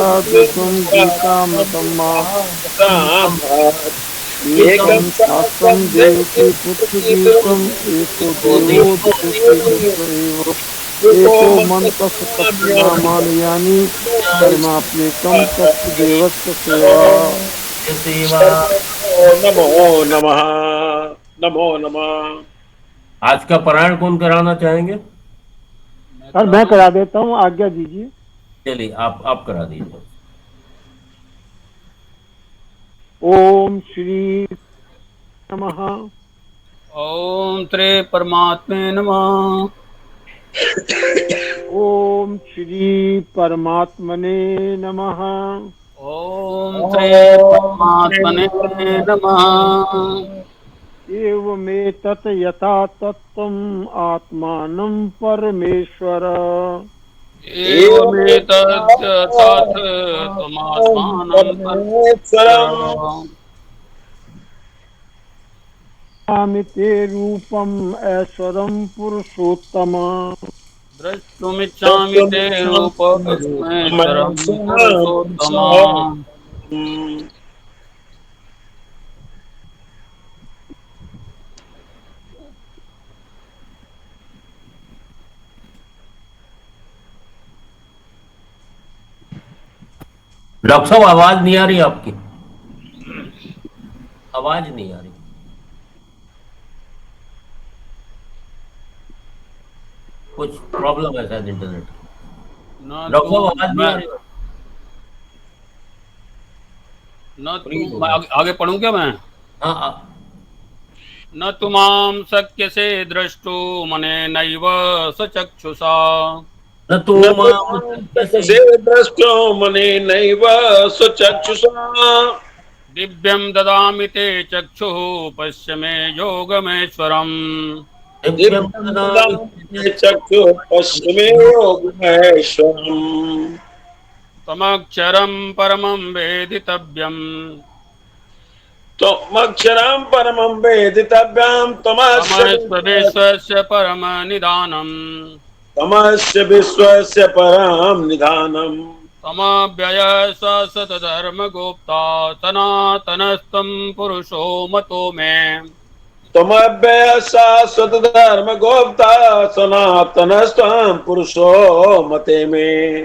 एकादशं गीतामृतं एकं एकं शास्त्रं शास्त्रं देवकी पुत्रगीतम् एको देवो देवकी पुत्र एव एको मन्त्रः सप्तनामानि यानि परमाप्येकं तत्सदेवस्य सेवा। सेवा। नमो नमः। नमो नमः। आज का पारायण कौन कराना चाहेंगे? सर मैं करा देता हूँ, आज्ञा दीजिए। चलिए आप करा दीजिए। ओम श्री नमः। ओम त्रे परमात्मे नमः। ओम श्री परमात्मने नमः। ओम त्रे परमात्मने नमः। एवमेतत् यथा तत्त्वम् आत्मानं परमेश्वर। एवमेतद्यथाथ त्वमात्मानं परमेश्वर। आमिते रूपम् ऐश्वरं पुरुषोत्तम। द्रष्टुमिच्छामि ते रूपमेश्वरं पुरुषोत्तम। डॉक्टर साहब आवाज नहीं आ रही आपकी, आवाज नहीं आ रही। कुछ प्रॉब्लम है शायद इंटरनेट। न डॉक्टर तुम साहब आवाज नहीं मैं आ रही। न प्लीज तुम आगे पढ़ूं क्या मैं? हाँ न तुमां शक्यसे द्रष्टुमनेनैव सचक्षुषा। न तो न कैसे। से दृष्टो मनेनैव स्वचक्षुषा। दिव्यं ददामि ते चक्षुः पश्य मे योगमेश्वरम्। दिव्यम दिव्यं ददामि ददामि चक्षुः पश्चिमे योगमहेश्वरम्। त्वमक्षरं परमं वेदितव्यम्। त्वमक्षरं परमं वेदितव्यं त्वमस्य त्वमस्य विश्वस्य परमनिधानम्। तमस्य विश्वस्य परम निधानम्। त्वमव्ययः सतधर्मगुप्ता सनातनस्त्वं पुरुषो मतो मे। त्वमव्ययः शाश्वत धर्म गोप्ता सनातनस्त्वं पुरुषो मते मे।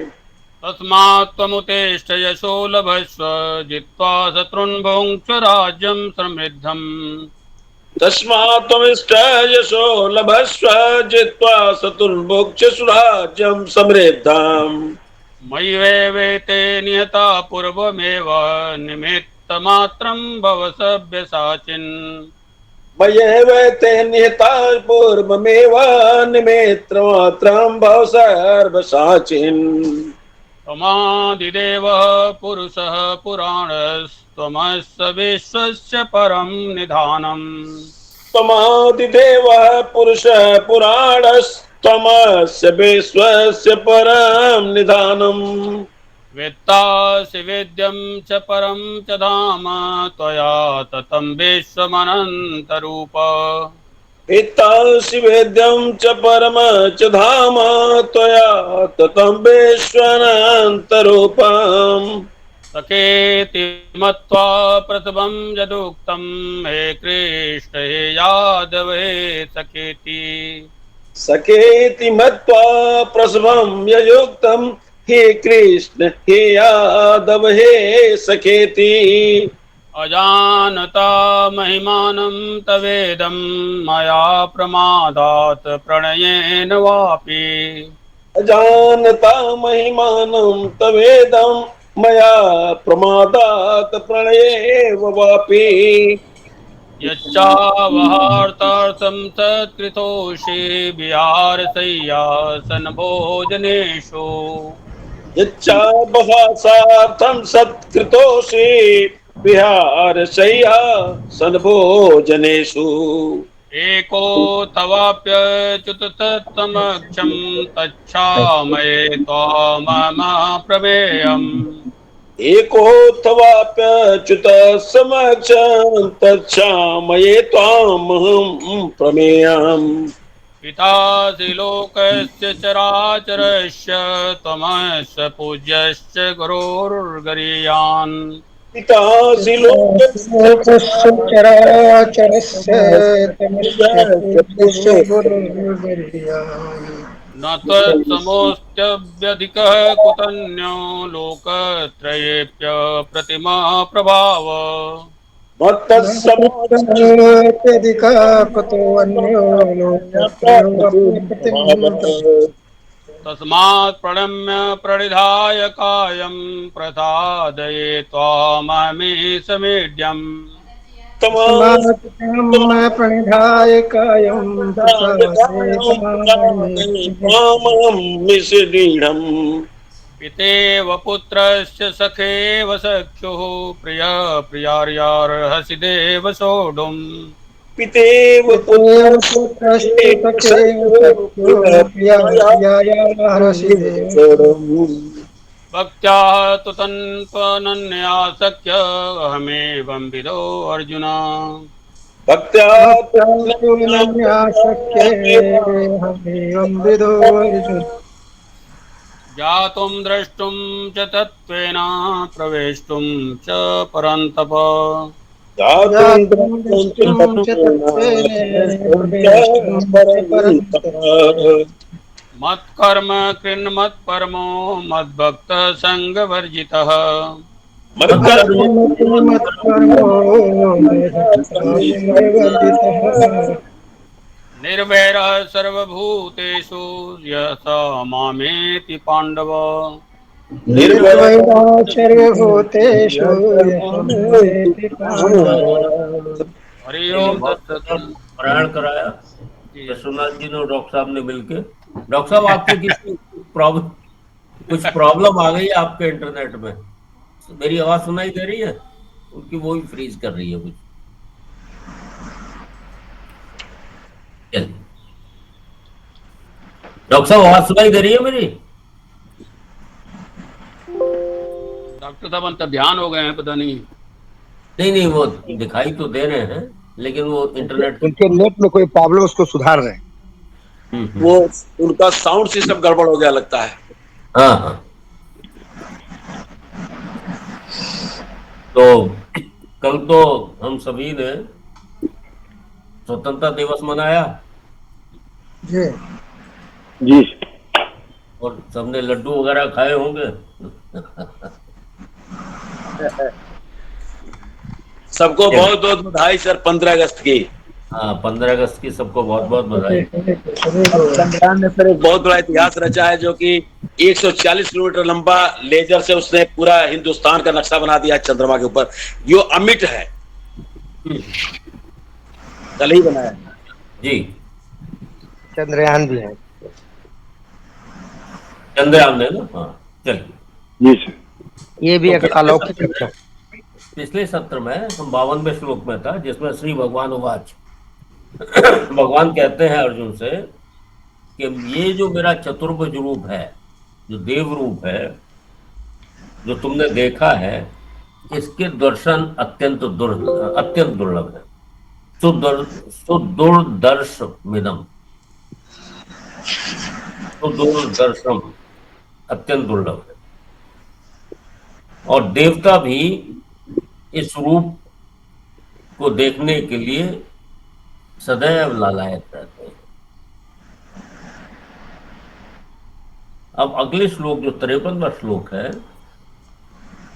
तस्मात् त्वमुत्तिष्ठ यशो लभस्व जित्वा शत्रून् भुङ्क्ष्व राज्यं समृद्धम्। तस्मात् त्वमिष्ठ यशो लभस्व जित्वा शत्रुन्भुक्ष्य सुराज्यं समृद्धम्। मय्येवेते नियता पूर्वमेव निमित्तमात्रं भव सव्यसाचिन्। मय्येवैते निहताः पूर्वमेव निमित्तमात्रं भव सर्वसाचिन्। त्वमादिदेवः पुरुषः पुराणस्त्वमस्य विश्वस्य परं निधानम्। त्वमादिदेवः पुरुषः पुराणस्तमस्य विश्वस्य परं निधानम्। वेत्तासि वेद्यं च परं च धाम त्वया ततं विश्वमनन्तरूप। इत्थंसि वेद्यं च परम च धाम त्वया ततं विश्वानन्तरूपम्। सखेति मत्वा प्रथमं यदुक्तं हे कृष्ण हे यादव हे सखेति। सखेति मत्वा प्रसवं ययुक्तं हे कृष्ण हे यादव हे सखेति। अजानता महिमानं तवेदं मया प्रमादात् प्रणयेन वापि। अजानता महिमानं तवेदं मया प्रमादात् प्रणयेव वापि। यच्चावहार्तार्थं सत्कृतोषि विहारशय्यासन भोजनेषु। यच्चाभहासार्थं सत्कृतोषि विहारशय्यासनभोजनेषु। एको तवाप्यच्युत तत्समक्षं तच्छामये त्वामहं प्रमेयम्। एकोऽथवाप्यच्युत समक्षं तच्छामये त्वामहं प्रमेयम्। पितासि लोकस्य चराचरस्य त्वमस्य पूज्यश्च गुरोर्गरीयान् पितासि लोकस्य लोकस्य चराचरस्य तमस्य पूज्यस्य गुरुर्गरीयान् न त्वत्समोऽस्त्यव्यधिकः कुतन्यो लोकत्रयेऽप्यप्रतिमा प्रभाव मत्तस्समोच्च मत्तस्यात्यधिकः कुतो अन्यो लोकत्रयोऽप्यप्रतिमं तस्मात् प्रणम्य प्रणिधाय कायं प्रसादये त्वामहमेषमीड्यम् समात्मं प्रणिधाय कायं प्रसादे तमामि पितेव पुत्रस्य सखेव सख्युः प्रियः प्रियार्यार्हसि देव सोढुम् पितेव पितेव पुत्रस्य सखेव सख्यो प्रियाया हरसि देव भक्त्या तु तन्त्वनन्या सख्य अहमेवं विदो अर्जुन भक्त्या भक्त्याशक्ये हमेवं विदो अर्जुन ज्ञातुं द्रष्टुं च तत्त्वेन प्रवेष्टुं च परन्तप ज्ञातुं द्रष्टुं च तत्त्वेन प्रवेष्टुं च परन्तप मत्कर्म कृन्मत्परमो मद्भक्तः सङ्गवर्जितः मत्कर्मो मद्भक्तः निर्वैरः सर्वभूतेषु यः स मामेति पाण्डव निर्वैरः सर्वभूतेषु यशमेति पाण्डव। हरि ये ओम बहुत तत्सत्। अच्छा पारायण कराया विश्वनाथ जी ने और डॉक्टर साहब ने मिलके। डॉक्टर साहब आपके किसी कुछ प्रॉब्लम आ गई है आपके इंटरनेट में? मेरी आवाज सुनाई दे रही है? उनकी वो ही फ्रीज कर रही है कुछ। डॉक्टर साहब आवाज सुनाई दे रही है मेरी? डॉक्टर साहब अंतर ध्यान हो गए हैं, पता नहीं। नहीं वो दिखाई तो दे रहे हैं लेकिन वो इंटरनेट उनके नेट में कोई प्रॉब्लम, उसको सुधार रहे हैं। वो उनका साउंड सिस्टम गड़बड़ हो गया लगता है। हाँ। तो कल तो हम सभी ने स्वतंत्रता दिवस मनाया जी जी और सबने लड्डू वगैरह खाए होंगे। सबको बहुत बहुत बधाई सर 15 अगस्त की। हाँ 15 अगस्त की सबको बहुत बहुत बधाई। चंद्रयान ने सर एक बहुत बड़ा इतिहास रचा है, जो कि 140 किलोमीटर लंबा लेजर से उसने पूरा हिंदुस्तान का नक्शा बना दिया चंद्रमा के ऊपर। जो अमिट है, कल ही बनाया जी। चंद्रयान भी है। चंद्रयान ने ना। हाँ चलिए जी सर, ये भी तो एक अलौकिक रक्षा। पिछले सत्र में हम 52वें श्लोक में था, जिसमें श्री भगवान उवाच भगवान कहते हैं अर्जुन से कि ये जो मेरा चतुर्भुज रूप है, जो देव रूप है, जो तुमने देखा है, इसके दर्शन अत्यंत दुर्लभ है। सुदुर्दर्श मिदम, सुदुर्दर्शम, अत्यंत दुर्लभ है। और देवता भी इस रूप को देखने के लिए सदैव लालायत रहते हैं। अब अगले श्लोक जो 53वां श्लोक है,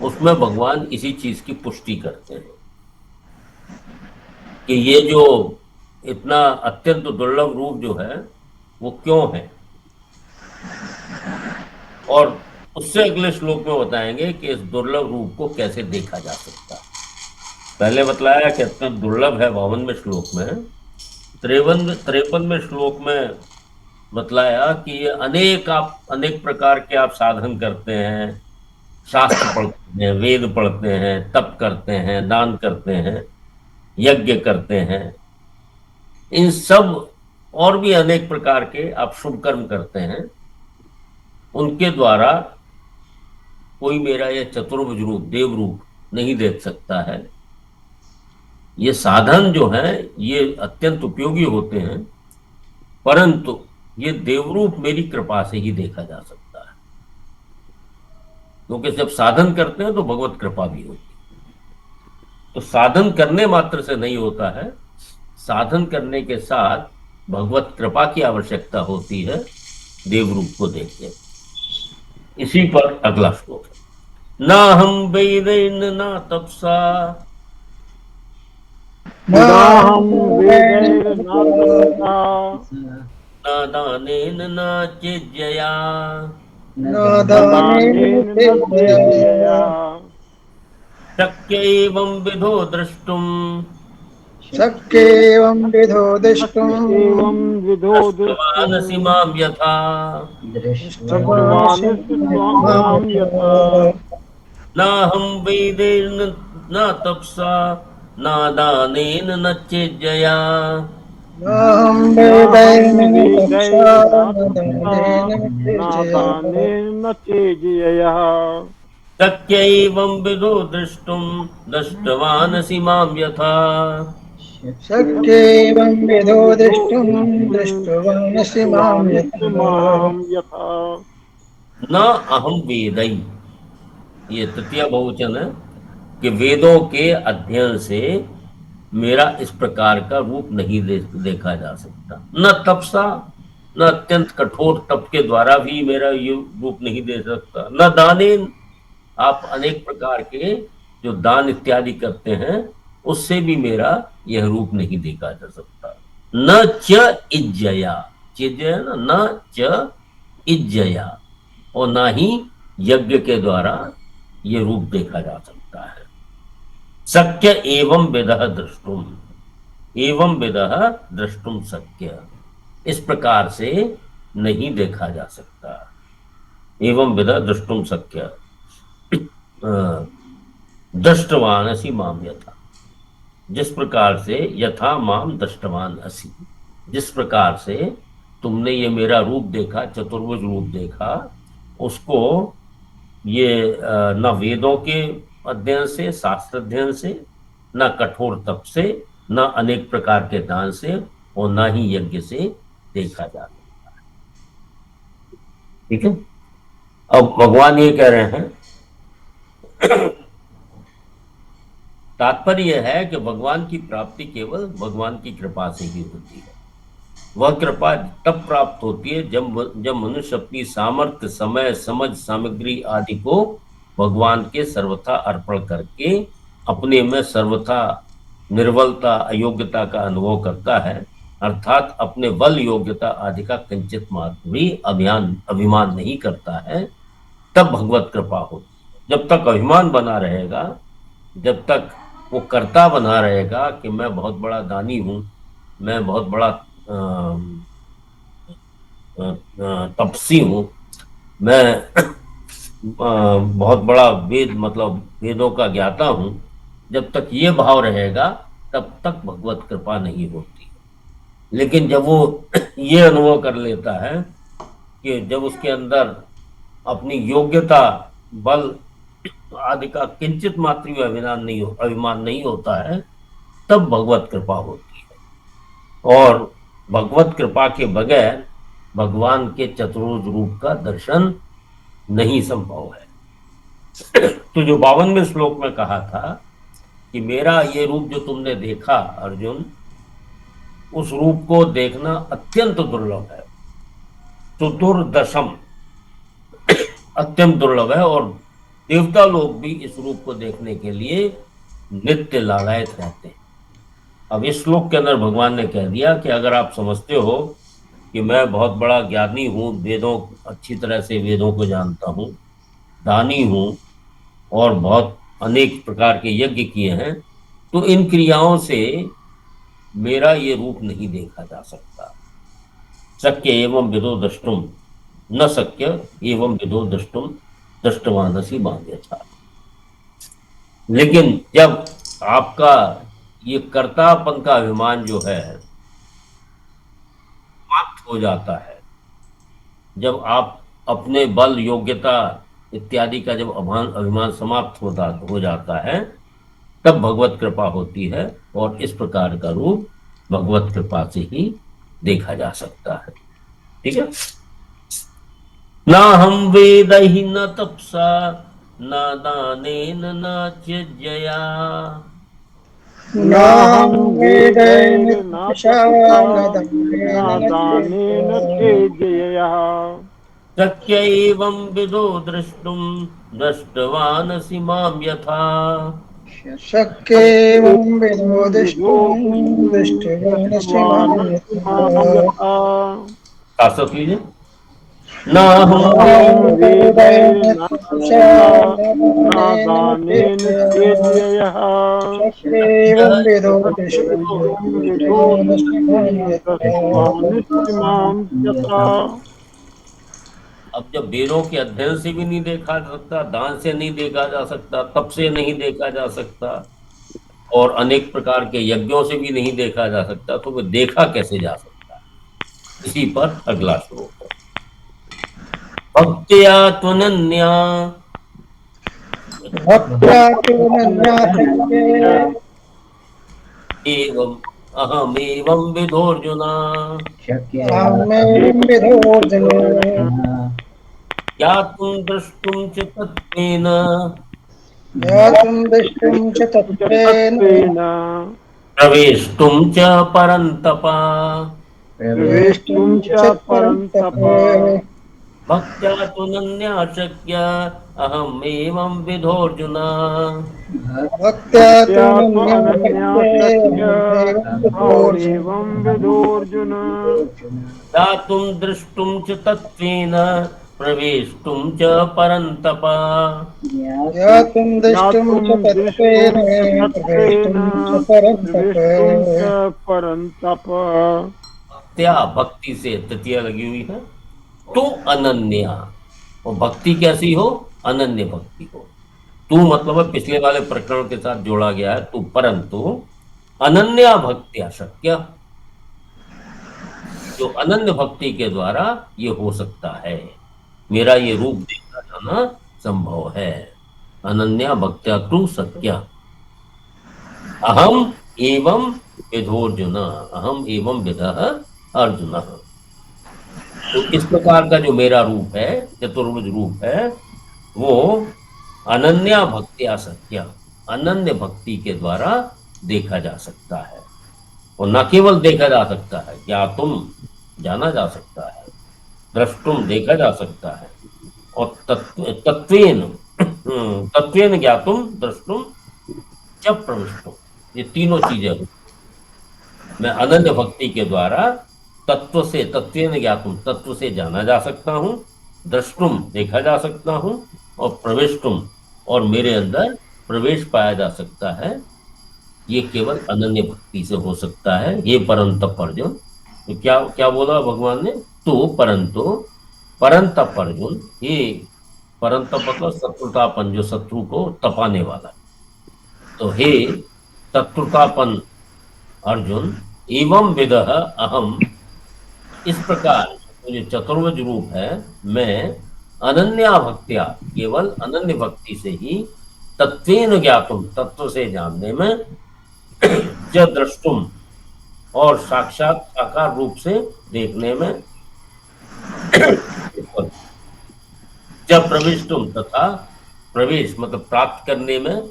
उसमें भगवान इसी चीज की पुष्टि करते हैं कि ये जो इतना अत्यंत दुर्लभ रूप जो है वो क्यों है, और उससे अगले श्लोक में बताएंगे कि इस दुर्लभ रूप को कैसे देखा जा सकता है। पहले बतलाया कि अत्यंत दुर्लभ है 52वें श्लोक में। 53वें श्लोक में बतलाया कि ये अनेक प्रकार के आप साधन करते हैं, शास्त्र पढ़ते हैं, वेद पढ़ते हैं, तप करते हैं, दान करते हैं, यज्ञ करते हैं, इन सब और भी अनेक प्रकार के आप शुभ कर्म करते हैं, उनके द्वारा कोई मेरा यह चतुर्भुज रूप, देव रूप नहीं देख सकता है। ये साधन जो है ये अत्यंत उपयोगी होते हैं, परंतु ये देवरूप मेरी कृपा से ही देखा जा सकता है, क्योंकि जब साधन करते हैं तो भगवत कृपा भी होती है। तो साधन करने मात्र से नहीं होता है, साधन करने के साथ भगवत कृपा की आवश्यकता होती है देवरूप को देखने। इसी पर अगला श्लोक है, ना हम वेदेन ना तपसा ना हम वेदैर ना तपसा न दानेन न चेज्जया न दानेन न तेजया शक्य एवं विधो द्रष्टुम शक्येवं विधो द्रष्टुम् एवं विधो दृष्टवानसि मां यथा दृष्टवानसि मां यथा न हम वेदेन न तपसा न दानेन न चेज्जया नाहं नाहं वेदैर्न तपसा वेदैर्न न तपसा दानेन न न तेजया दानेन न तेजयः शक्य एवं विधो द्रष्टुम दृष्टवानसि मां यथा शक्येवं विधो द्रष्टुं दृष्टवानसि मां दृष्टवानसि यथा मां यथा न अहम वेदै, ये तृतीय बहुवचन है कि वेदों के अध्ययन से मेरा इस प्रकार का रूप नहीं देखा जा सकता। न तपसा, न अत्यंत कठोर तप के द्वारा भी मेरा ये रूप नहीं दे सकता। न दानेन, आप अनेक प्रकार के जो दान इत्यादि करते हैं उससे भी मेरा यह रूप नहीं देखा जा सकता। न च इज्जया, चिज्जया न च इज्जया, और ना ही यज्ञ के द्वारा ये रूप देखा जा सकता है। शक्य एवं विदः द्रष्टुम, एवं विदः द्रष्टुम शक्य, इस प्रकार से नहीं देखा जा सकता। एवं विदः द्रष्टुम शक्य दृष्टवान असि माम यथा, जिस प्रकार से यथा माम दृष्टवान असि, जिस प्रकार से तुमने ये मेरा रूप देखा, चतुर्भुज रूप देखा, उसको ये न वेदों के अध्ययन से, शास्त्र अध्ययन से, न कठोर तप से, न अनेक प्रकार के दान से, और न ही यज्ञ से देखा जा सकता है। ठीक है, अब भगवान ये कह रहे हैं, तात्पर्य यह है कि भगवान की प्राप्ति केवल भगवान की कृपा से ही होती है। वह कृपा तब प्राप्त होती है जब मनुष्य अपनी सामर्थ्य, समय, समझ, सामग्री आदि को भगवान के सर्वथा अर्पण करके अपने में सर्वथा निर्बलता, अयोग्यता का अनुभव करता है, अर्थात अपने बल, योग्यता आदि का किंचित मात्र भी अभिमान नहीं करता है, तब भगवत कृपा होती है। जब तक अभिमान बना रहेगा, जब तक वो कर्ता बना रहेगा कि मैं बहुत बड़ा दानी हूँ, मैं बहुत बड़ा तपस्वी हूँ, मैं बहुत बड़ा मतलब वेदों का ज्ञाता हूँ, जब तक ये भाव रहेगा तब तक भगवत कृपा नहीं होती। लेकिन जब वो ये अनुभव कर लेता है कि जब उसके अंदर अपनी योग्यता, बल आदि का किंचित मात्र भी अभिमान नहीं होता है, तब भगवत कृपा होती है। और भगवत कृपा के बगैर भगवान के चतुर्भुज रूप का दर्शन नहीं संभव है। तो जो 52वें श्लोक में कहा था कि मेरा ये रूप जो तुमने देखा अर्जुन, उस रूप को देखना अत्यंत दुर्लभ है, चतुर्दशम, अत्यंत दुर्लभ है, और देवता लोग भी इस रूप को देखने के लिए नित्य लालायित रहते हैं। अब इस श्लोक के अंदर भगवान ने कह दिया कि अगर आप समझते हो कि मैं बहुत बड़ा ज्ञानी हूँ, वेदों, अच्छी तरह से वेदों को जानता हूँ, दानी हूँ, और बहुत अनेक प्रकार के यज्ञ किए हैं, तो इन क्रियाओं से मेरा ये रूप नहीं देखा जा सकता। शक्य एवं विदो द्रष्टुम न शक्य एवं विदो द्रष्टुम दृष्टवानसि मां यथा। लेकिन जब आपका ये कर्तापन का अभिमान जो है समाप्त हो जाता है, जब आप अपने बल, योग्यता इत्यादि का जब अभिमान समाप्त हो जाता है, तब भगवत कृपा होती है, और इस प्रकार का रूप भगवत कृपा से ही देखा जा सकता है। ठीक है। ना हम वेद ही न तपसा न दानेन न त्यज्यया नाहं वेदैर्न न तपसा तपसा न न दानेन न दानेन चेत् तेजयः शक्य एवं विदो द्रष्टुम दृष्टवानसि माम यथा। शक्येवं विदो द्रष्टुं दृष्टवानसि मां यथा। शासक लीजिए। न हम नाहं नाहं वेदैर्न वेदैर्न तपसा तपसा न न दानेन न दानेन चेत् तेजयः शक्येवं विदो द्रष्टुं सत्यं दृष्टवानसि मां विदोषुं यथा। दृष्टवानिष्ट मां यथा। अब जब वेदों के अध्ययन से भी नहीं देखा जा सकता, दान से नहीं देखा जा सकता, तप से नहीं देखा जा सकता और अनेक प्रकार के यज्ञों से भी नहीं देखा जा सकता, तो वो देखा कैसे जा सकता है? इसी पर अगला श्लोक है। भक्त्या त्वनन्या भक्त्या तु नन्या शक्ये एवं अहमेवं विधोर्जुना अहमेवं विधोर्जन ज्ञातुं द्रष्टुं च तत्त्वेन ज्ञातुं द्रष्टुं च तत्त्वेन तत्त्वेन प्रवेष्टुं च परन्तप। प्रवेष्टुं प्रवेष्टुं च च परन्तप। परन्तप। भक्त्या त्वनन्या शक्य अहमेवं विधोर्जुन भक्त्या तु भक्त्या नन्या अनन्या शक्ये शक्य अहमेवं विधोर्जन अहमेवं विदोऽर्जुन। ज्ञातुं द्रष्टुं च तत्त्वेन प्रवेष्टुं च परन्तप। ज्ञातुं द्रष्टुं ज्ञातुं च तत्त्वेन दृष्टुं च तत्त्वेन प्रवेष्टुं च परन्तप। प्रवेष्टुं च परन्तप। त्या भक्ति से तृतीया लगी हुई है। तो अनन्या, और भक्ति कैसी हो? अनन्य भक्ति हो। तू मतलब है पिछले वाले प्रकरण के साथ जोड़ा गया है तू, परंतु अनन्या भक्त्या शक्य, जो अनन्य भक्ति के द्वारा ये हो सकता है, मेरा ये रूप देखा जाना संभव है। अनन्या भक्त्या तु शक्य अहम एवं विधोर्जुन, अहम एवं विदः अर्जुन। तो इस प्रकार का जो मेरा रूप है, चतुर्भुज रूप है, वो अनन्या भक्त्या शक्य, अनन्य भक्ति के द्वारा देखा जा सकता है। और न केवल देखा जा सकता है, ज्ञातुम जाना जा सकता है, द्रष्टुम देखा जा सकता है, और तत्वेन तत्वेन ज्ञातुम द्रष्टुम च प्रविष्टुम, ये तीनों चीजें हो। मैं अनन्य भक्ति के द्वारा तत्व से, तत्वेन ज्ञातुम तत्व से जाना जा सकता हूँ, द्रष्टुम देखा जा सकता हूँ, और प्रविष्टुम और मेरे अंदर प्रवेश पाया जा सकता है। ये केवल अनन्य भक्ति से हो सकता है। ये परंतप अर्जुन, तो क्या क्या बोला भगवान ने? तो परंतु परंतप अर्जुन, ये परंतप मतलब शत्रुतापन, जो शत्रु को तपाने वाला। तो हे शत्रुतापन अर्जुन, एवं विदः अहम, इस प्रकार जो चतुर्भुज रूप है, मैं अनन्या भक्त्या, केवल अनन्य भक्ति से ही, तत्वेन ज्ञातुम तत्व से जानने में, च द्रष्टुम और साक्षात साकार रूप से देखने में, जब प्रविष्टुम तथा प्रवेश मतलब प्राप्त करने में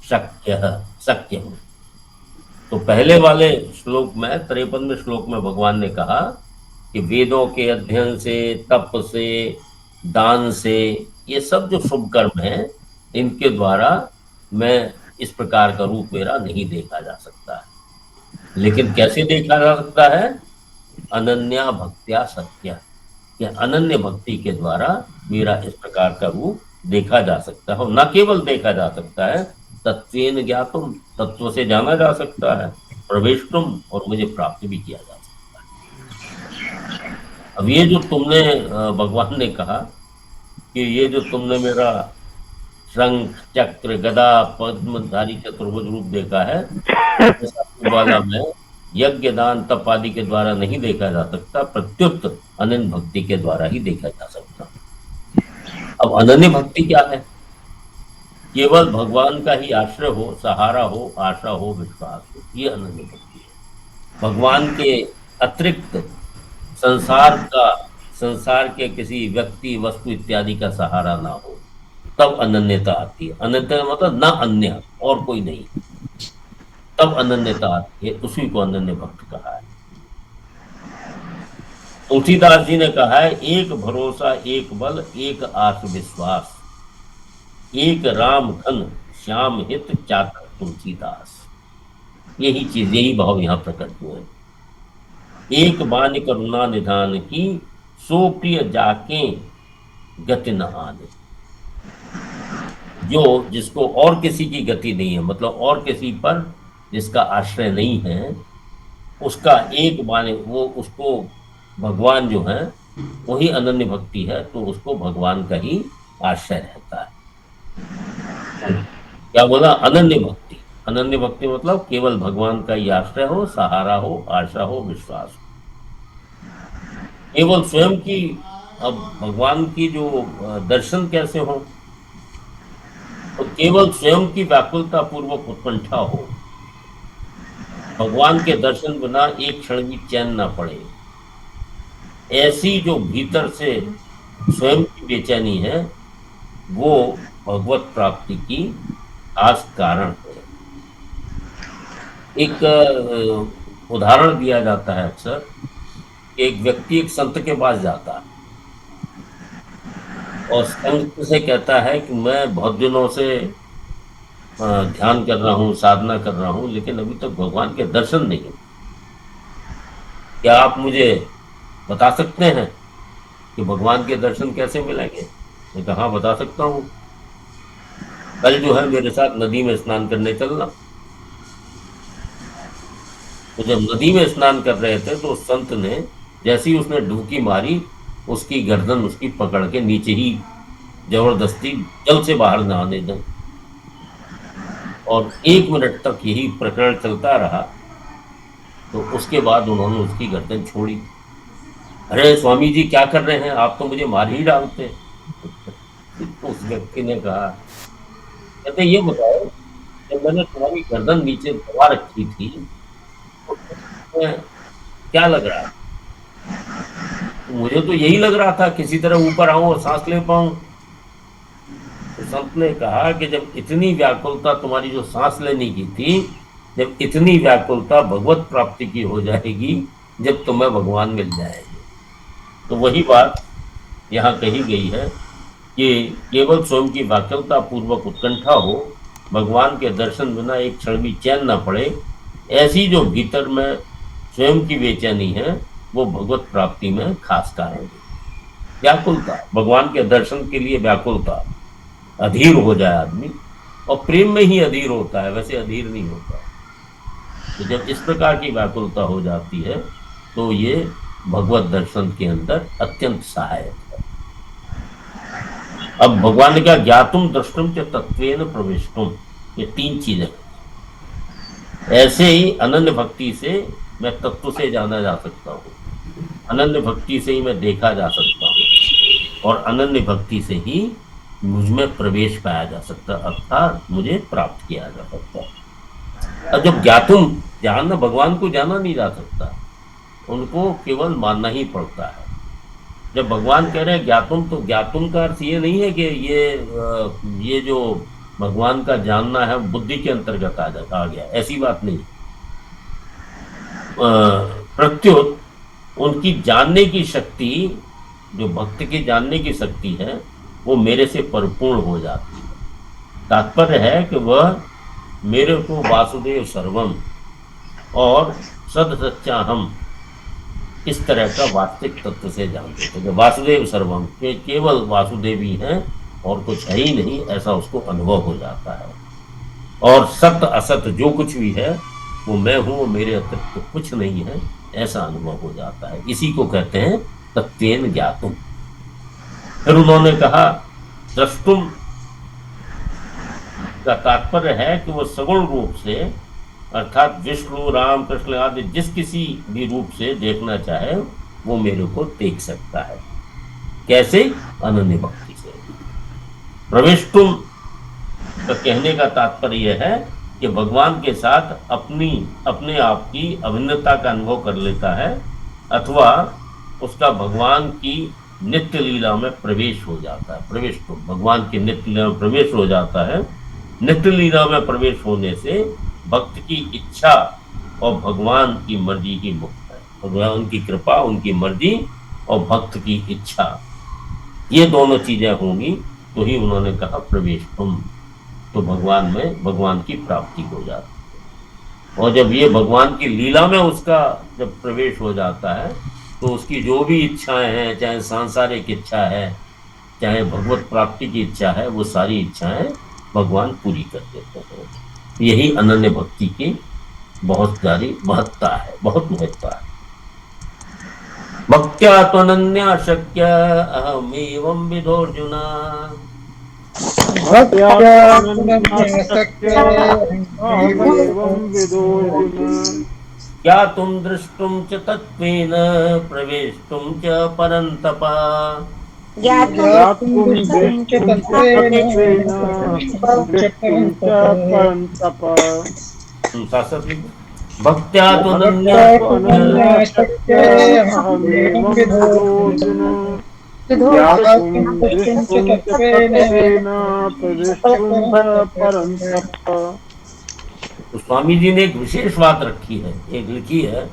शक्य हूं। तो पहले वाले श्लोक में, 53वें श्लोक में भगवान ने कहा कि वेदों के अध्ययन से, तप से, दान से, ये सब जो शुभ कर्म हैं, इनके द्वारा मैं इस प्रकार का रूप मेरा नहीं देखा जा सकता है। लेकिन कैसे देखा जा सकता है? अनन्या भक्त्या शक्य, या अनन्य भक्ति के द्वारा मेरा इस प्रकार का रूप देखा जा सकता है। न केवल देखा जा सकता है, तत्वेन ज्ञातुम तत्व से जाना जा सकता है, प्रवेष्टुम और मुझे प्राप्त भी किया जा सकता है। अब ये जो तुमने भगवान ने कहा कि ये जो तुमने मेरा शंख चक्र गदा पद्मधारी चतुर्भुज रूप देखा है, ऐसा वाला मैं यज्ञ दान तप आदि के द्वारा नहीं देखा जा सकता, प्रत्युत अनन्य भक्ति के द्वारा ही देखा जा सकता। अब अनन्य भक्ति क्या है? केवल भगवान का ही आश्रय हो, सहारा हो, आशा हो, विश्वास हो, ये अनन्य भक्ति है। भगवान के अतिरिक्त संसार के किसी व्यक्ति वस्तु इत्यादि का सहारा ना हो, तब अनन्यता आती है। अनन्यता मतलब ना अन्य और कोई नहीं, तब अनन्यता आती है, उसी को अनन्य भक्त कहा है। तुलसीदास जी ने कहा है, एक भरोसा एक बल एक आस विश्वास, एक राम घन श्याम हित चाकर तुलसीदास। यही चीज, यही भाव यहाँ प्रकट हुए। एक बानी करुणा निधान की, सो प्रिय जाके गति न आने। जो जिसको और किसी की गति नहीं है, मतलब और किसी पर जिसका आश्रय नहीं है, उसका एक बाने, वो उसको भगवान जो है वही अनन्य भक्ति है, तो उसको भगवान का ही आश्रय रहता है। क्या बोला? अनन्य भक्ति। अनन्य भक्ति मतलब केवल भगवान का ही आश्रय हो, सहारा हो, आशा हो, विश्वास हो। केवल स्वयं की, अब भगवान की जो दर्शन कैसे हो, तो केवल स्वयं की व्याकुलता पूर्वक उत्कंठा हो, भगवान के दर्शन बिना एक क्षण भी चैन ना पड़े, ऐसी जो भीतर से स्वयं की बेचैनी है, वो भगवत प्राप्ति की खास कारण है। एक उदाहरण दिया जाता है अक्सर, एक व्यक्ति एक संत के पास जाता है और संत से कहता है कि मैं बहुत दिनों से ध्यान कर रहा हूँ, साधना कर रहा हूँ, लेकिन अभी तक भगवान के दर्शन नहीं। क्या आप मुझे बता सकते हैं कि भगवान के दर्शन कैसे मिलेंगे? मैं कहा हाँ, बता सकता हूँ। कल जो है मेरे साथ नदी में स्नान करने चलना। तो जब नदी में स्नान कर रहे थे तो संत ने जैसे ही उसने डुबकी मारी, उसकी गर्दन उसकी पकड़ के नीचे ही जबरदस्ती जल से बाहर नहाने दें, और 1 मिनट तक यही प्रकरण चलता रहा। तो उसके बाद उन्होंने उसकी गर्दन छोड़ी। अरे स्वामी जी क्या कर रहे हैं, आप तो मुझे मार ही डालते। तो उस व्यक्ति ने कहा, कहते ये बताओ, जब मैंने तुम्हारी गर्दन नीचे दबा रखी थी तो क्या लग रहा? तो मुझे तो यही लग रहा था किसी तरह ऊपर आऊं और सांस ले पाऊं। तो संत ने कहा कि जब इतनी व्याकुलता तुम्हारी जो सांस लेने की थी, जब इतनी व्याकुलता भगवत प्राप्ति की हो जाएगी, जब तुम्हें भगवान मिल जाएंगे। तो वही बात यहाँ कही गई है कि केवल स्वयं की व्याकुलता पूर्वक उत्कंठा हो, भगवान के दर्शन बिना एक क्षण भी चैन न पड़े, ऐसी जो भीतर में स्वयं की बेचैनी है, वो भगवत प्राप्ति में खास कारण है। व्याकुलता, भगवान के दर्शन के लिए व्याकुलता, अधीर हो जाए आदमी, और प्रेम में ही अधीर होता है, वैसे अधीर नहीं होता। तो जब इस प्रकार की व्याकुलता हो जाती है, तो ये भगवत दर्शन के अंदर अत्यंत सहायक है। अब भगवान ने कहा, ज्ञातुम द्रष्टुम च तत्वेन प्रविष्टुम, ये 3 चीजें। ऐसे ही अनन्य भक्ति से मैं तत्व से जाना जा सकता हूँ, अनन्य भक्ति से ही मैं देखा जा सकता हूँ, और अनन्य भक्ति से ही मुझ में प्रवेश पाया जा सकता, अर्थात मुझे प्राप्त किया जा सकता। अब जब ज्ञातुम, जानना, भगवान को जाना नहीं जा सकता, उनको केवल मानना ही पड़ता है। जब भगवान कह रहे हैं ज्ञातुम, तो ज्ञातुम का अर्थ ये नहीं है कि ये जो भगवान का जानना है बुद्धि के अंतर्गत आ गया, ऐसी बात नहीं। प्रत्युत उनकी जानने की शक्ति, जो भक्त की जानने की शक्ति है, वो मेरे से परिपूर्ण हो जाती है। तात्पर्य है कि वह मेरे को वासुदेव सर्वम और सद सच्चा हम, इस तरह का वास्तविक तत्व से जानते थे कि वासुदेव सर्वम, के केवल वासुदेव ही हैं और कुछ है ही नहीं, ऐसा उसको अनुभव हो जाता है। और सत्य असत जो कुछ भी है वो मैं हूँ, मेरे अतिरिक्त तो कुछ नहीं है, ऐसा अनुभव हो जाता है। इसी को कहते हैं तत्वेन ज्ञातुम। फिर उन्होंने कहा द्रष्टुम का तात्पर्य है कि वो सगुण रूप से, अर्थात विष्णु, राम, कृष्ण आदि जिस किसी भी रूप से देखना चाहे वो मेरे को देख सकता है। कैसे? अनन्य भक्ति से। प्रविष्टुम का कहने का तात्पर्य यह है कि भगवान के साथ अपने आप की अभिन्नता का अनुभव कर लेता है अथवा उसका भगवान की नित्य लीला में प्रवेश हो जाता है। प्रवेश तो भगवान की नित्य लीला में प्रवेश हो जाता है। नित्य लीला में प्रवेश होने से भक्त की इच्छा और भगवान की मर्जी ही मुक्त है। भगवान की कृपा, उनकी मर्जी और भक्त की इच्छा, ये दोनों चीजें होंगी तो ही उन्होंने कहा प्रवेश तुम, तो भगवान में भगवान की प्राप्ति हो जाती है। और जब ये भगवान की लीला में उसका जब प्रवेश हो जाता है तो उसकी जो भी इच्छाएं हैं, चाहे सांसारिक इच्छा है, चाहे भगवत प्राप्ति की इच्छा है, वो सारी इच्छाएं भगवान पूरी कर देते हैं। यही अनन्य भक्ति की बहुत सारी महत्ता है, बहुत महत्ता है। भक्त्या त्वनन्या शक्य अहमेवं विदोर्जुना। भक्त्या त्वनन्या शक्य अहमेवं विदोर्जुन। क्या तुम दृष्टुम च तत्त्वेन प्रवेष्टुम च परन्तप। ज्ञातुं दृष्टुं च तत्त्वेन दृष्टुं च परन्तप। भक्त्या त्वनन्या शक्य अहमेवं विदोर्जुन। ज्ञातुं दृष्टुं च तत्त्वेन प्रविष्टुं च परन्तप। तो स्वामी जी ने एक विशेष बात रखी है, एक लिखी है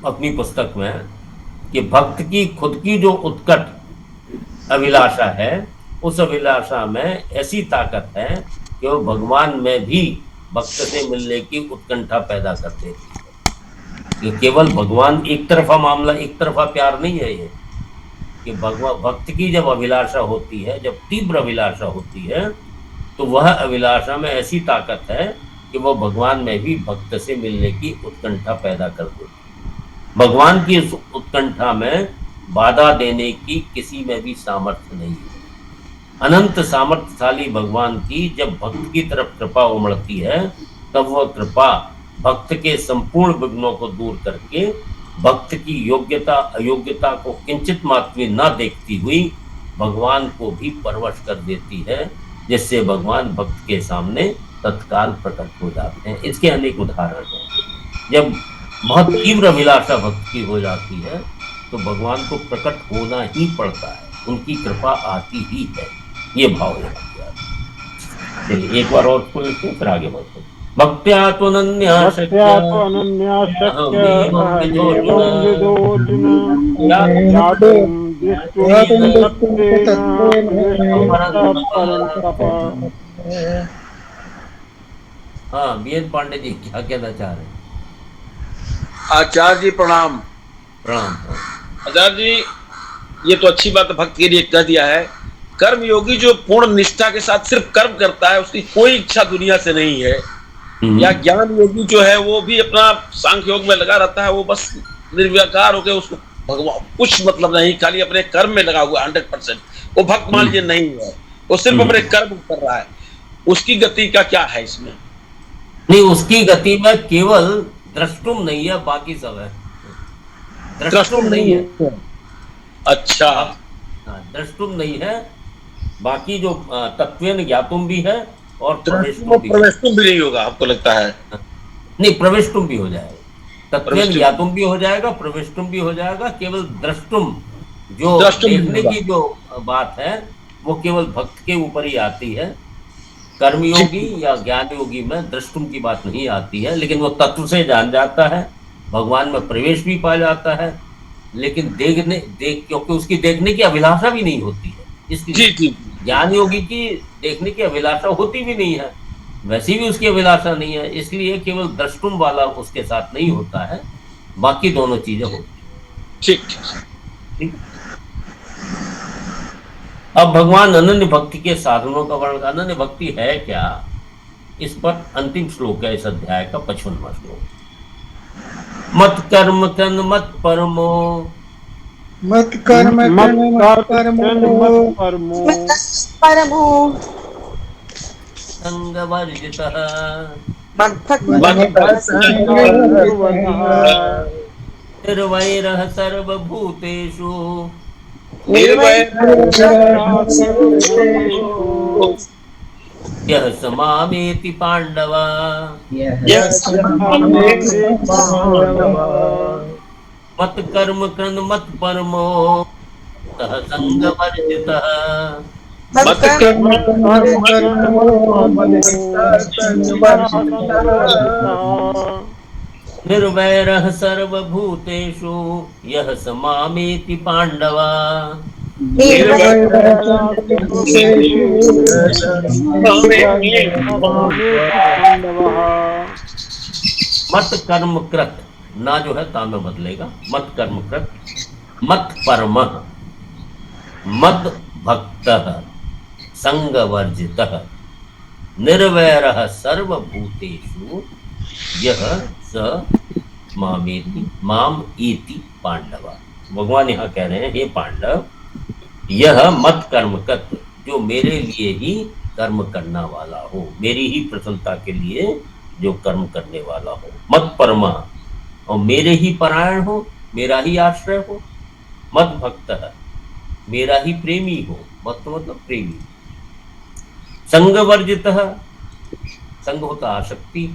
अपनी पुस्तक में कि भक्त की खुद की जो उत्कट अभिलाषा है, उस अभिलाषा में ऐसी ताकत है कि वो भगवान में भी भक्त से मिलने की उत्कंठा पैदा कर देती है। ये केवल भगवान एक तरफा मामला, एक तरफा प्यार नहीं है ये, कि भगवान भक्त की जब अभिलाषा होती है, जब तीव्र अभिलाषा होती है, तो वह अभिलाषा में ऐसी ताकत है कि वह भगवान में भी भक्त से मिलने की उत्कंठा पैदा कर देती है। भगवान की इस उत्कंठा में बाधा देने की किसी में भी सामर्थ्य नहीं है। अनंत सामर्थ्यशाली भगवान की जब भक्त की तरफ कृपा उमड़ती है, तब वह कृपा भक्त के संपूर्ण विघ्नों को दूर करके भक्त की योग्यता अयोग्यता को किंचित मात्र न देखती हुई भगवान को भी परवश कर देती है, जिससे भगवान भक्त के सामने तत्काल प्रकट हो जाते हैं। इसके अनेक उदाहरण हैं। जब बहुत तीव्र अभिलाषा भक्त की हो जाती है तो भगवान को प्रकट होना ही पड़ता है, उनकी कृपा आती ही है। ये भाव है। चलिए एक बार और उसको लिखते हैं, फिर आगे बढ़ते हैं। भक्त्या त्वनन्या शक्य अहमेवं विदोर्जुन। ज्ञातुं दृष्टुं च तत्त्वेन परन्तप। हाँ, बीएन पांडे जी क्या कहना चाह रहे हैं? आचार्य जी प्रणाम। प्रणाम। आचार्य जी, ये तो अच्छी बात भक्त के लिए कह दिया है। कर्म योगी जो पूर्ण निष्ठा के साथ सिर्फ कर्म करता है, उसकी कोई इच्छा दुनिया से नहीं है। या ज्ञान योगी जो है वो भी अपना सांख्य योग में लगा रहता है, वो बस निर्विकार होकर उसको भगवान कुछ मतलब नहीं, खाली अपने कर्म में लगा हुआ 100%। वो भक्त मान लीजिए नहीं है, वो सिर्फ अपने कर्म कर रहा है। उसकी गति का क्या है इसमें? नहीं, उसकी गति में केवल द्रष्टुम नहीं है, बाकी सब है। द्रष्टुम नहीं है। अच्छा, द्रष्टुम नहीं है, बाकी जो तत्वेन ज्ञातुम भी है और प्रवेशुम भी नहीं होगा आपको लगता है? नहीं, प्रवेशुम भी हो जाएगा, तत्वेन ज्ञातुम भी हो जाएगा, प्रवेशुम भी हो जाएगा। केवल द्रष्टुम जो देखने की जो बात है वो केवल भक्त के ऊपर ही आती है। कर्मयोगी या ज्ञान योगी में द्रष्टुम की बात नहीं आती है, लेकिन वो तत्व से जान जाता है, भगवान में प्रवेश भी पा जाता है, लेकिन क्योंकि उसकी देखने की अभिलाषा भी नहीं होती है, इसलिए ज्ञान योगी की देखने की अभिलाषा होती भी नहीं है, वैसी भी उसकी अभिलाषा नहीं है, इसलिए केवल द्रष्टुम वाला उसके साथ नहीं होता है, बाकी दोनों चीजें होती है। ठीक। अब भगवान अनन्य भक्ति के साधनों का वर्णन। अनन्य भक्ति है क्या, इस पर अंतिम श्लोक है इस अध्याय का 55वां श्लोक। मत कर्म तन मत परमो, मत कर्म तन मत परमो, संग वर्जितः निर्वैरः सर्वभूतेषु यः स मामेति पांडव। मत कर्म कृन मत परमो तह संग वर्जितः मत कर्म कर्मो निर्वैरः सर्वभूतेषु यः स मामेति पाण्डवा मत कर्म कृत ना जो है ता में बदलेगा। मत कर्म कृत मत परमः मद भक्तः संग वर्जितः निर्वैरः सर्वभूतेषु यह स मामेति माम एति पांडवा। भगवान यहाँ कह रहे हैं, हे पांडव, यह मत कर्म कृत, जो मेरे लिए ही कर्म करना वाला हो, मेरी ही प्रसन्नता के लिए जो कर्म करने वाला हो, मत परमा, और मेरे ही परायण हो, मेरा ही आश्रय हो, मत भक्त, मेरा ही प्रेमी हो, भक्त मतलब प्रेमी, संग वर्जित, संग होता आसक्ति,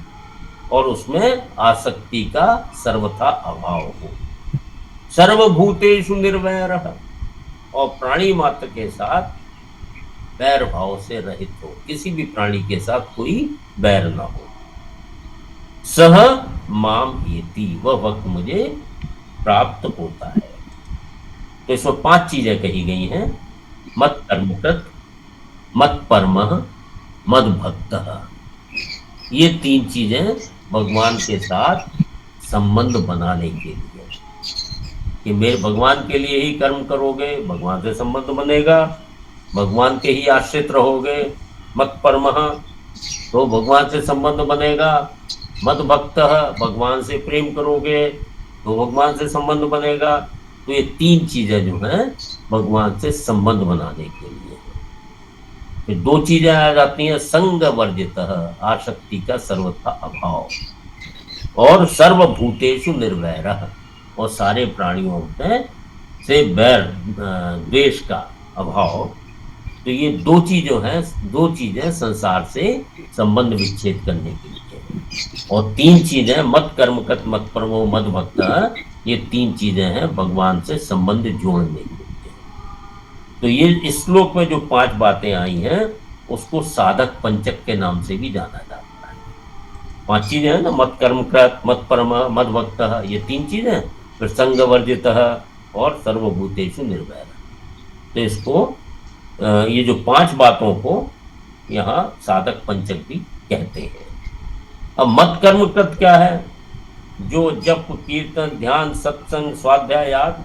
और उसमें आसक्ति का सर्वथा अभाव हो, सर्वभूतेषु निर्वैरः, और प्राणी मात्र के साथ बैर भाव से रहित हो, किसी भी प्राणी के साथ कोई बैर ना हो, सह माम एति, वह वक्त मुझे प्राप्त होता है। तो इसमें 5 चीजें कही गई हैं, मत कर्मकृत, मत परमः, मद भक्तः। ये 3 चीजें भगवान के साथ संबंध बनाने के लिए, कि मेरे भगवान के लिए ही कर्म करोगे, भगवान से संबंध बनेगा, भगवान के ही आश्रित रहोगे, मत परमः, तो भगवान से संबंध बनेगा, मत भक्तः, भगवान से प्रेम करोगे तो भगवान से संबंध बनेगा। तो ये 3 चीजें जो हैं भगवान से संबंध बनाने के लिए। फिर 2 चीजें आ जाती हैं, संग वर्जितः, आसक्ति का सर्वथा अभाव, और सर्वभूतेषु निर्वैरः, और सारे प्राणियों में से बैर द्वेष का अभाव। तो ये 2 चीजें संसार से संबंध विच्छेद करने के लिए, और 3 चीजें मत कर्मकृत, मत परमो, मद भक्त, ये 3 चीजें हैं भगवान से संबंध जोड़ने के लिए। तो ये इस श्लोक में जो 5 बातें आई हैं उसको साधक पंचक के नाम से भी जाना जाता है। 5 चीजें हैं ना, मत कर्मकृत, मत परम, मद भक्त, ये 3 चीजें, फिर संग वर्जित और सर्वभूतेषु निर्वैर। तो इसको ये जो 5 बातों को यहाँ साधक पंचक भी कहते हैं। अब मत कर्मकृत क्या है? जो जप, कीर्तन, ध्यान, सत्संग, स्वाध्याय आदि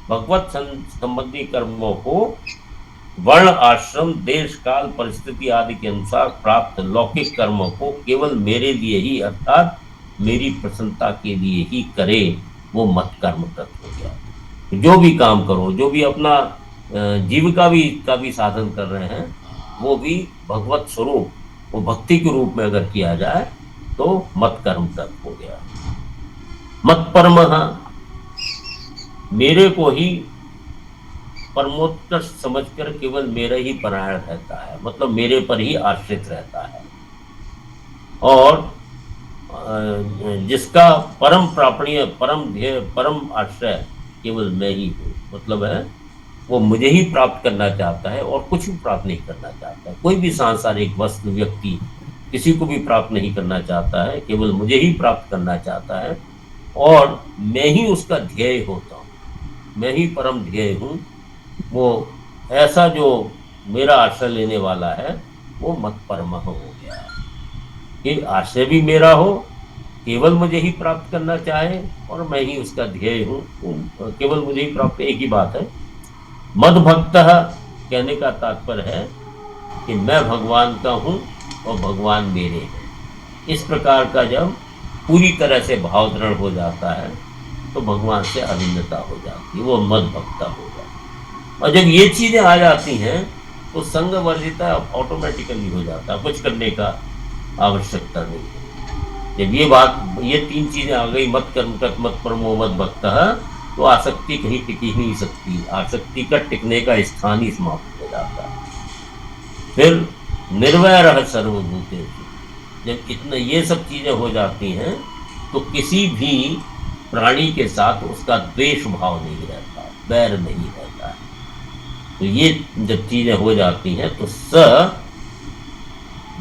भगवत संबंधी कर्मों को वर्ण, आश्रम, देश, काल, परिस्थिति आदि के अनुसार प्राप्त लौकिक कर्मों को केवल मेरे लिए ही, अर्थात मेरी प्रसन्नता के लिए ही करे, वो मत कर्मकृत हो गया। जो भी काम करो, जो भी अपना जीविका का भी साधन कर रहे हैं, वो भी भगवत स्वरूप, वो भक्ति के रूप में अगर किया जाए तो मत कर्मकृत हो गया। मत परमः, मेरे को ही परमोत्कर्ष समझकर केवल मेरा ही परायण रहता है, मतलब मेरे पर ही आश्रित रहता है, और जिसका परम प्रापणीय, परम ध्येय, परम आश्रय केवल मैं ही हूँ, मतलब है वो मुझे ही प्राप्त करना चाहता है और कुछ भी प्राप्त नहीं करना चाहता। कोई भी सांसारिक वस्तु, व्यक्ति किसी को भी प्राप्त नहीं करना चाहता है, केवल मुझे ही प्राप्त करना चाहता है, और मैं ही उसका ध्येय होता हूँ, मैं ही परम ध्येय हूँ। वो ऐसा जो मेरा आश्रय लेने वाला है वो मत परमः हो गया, कि आश्रय भी मेरा हो, केवल मुझे ही प्राप्त करना चाहे, और मैं ही उसका ध्येय हूँ, केवल मुझे ही प्राप्त, एक ही बात है। मद भक्तः कहने का तात्पर्य है कि मैं भगवान का हूँ और भगवान मेरे हैं। इस प्रकार का जब पूरी तरह से भाव दृढ़ हो जाता है तो भगवान से अभिन्नता हो जाती है, वो मद भक्ता हो जाता। और जब ये चीजें आ जाती हैं तो संग वर्जिता ऑटोमेटिकली हो जाता है, कुछ करने का आवश्यकता नहीं है। जब ये 3 चीजें आ गई, मत कर्मकृत, मत परमो, मद भक्तः, तो आसक्ति कहीं टिकी नहीं सकती, आसक्ति का टिकने का स्थान ही समाप्त हो जाता है। फिर निर्वैरः सर्वभूतेषु, जब इतना ये सब चीजें हो जाती हैं तो किसी भी प्राणी के साथ उसका द्वेष भाव नहीं रहता, बैर नहीं रहता। तो ये जब चीजें हो जाती हैं तो स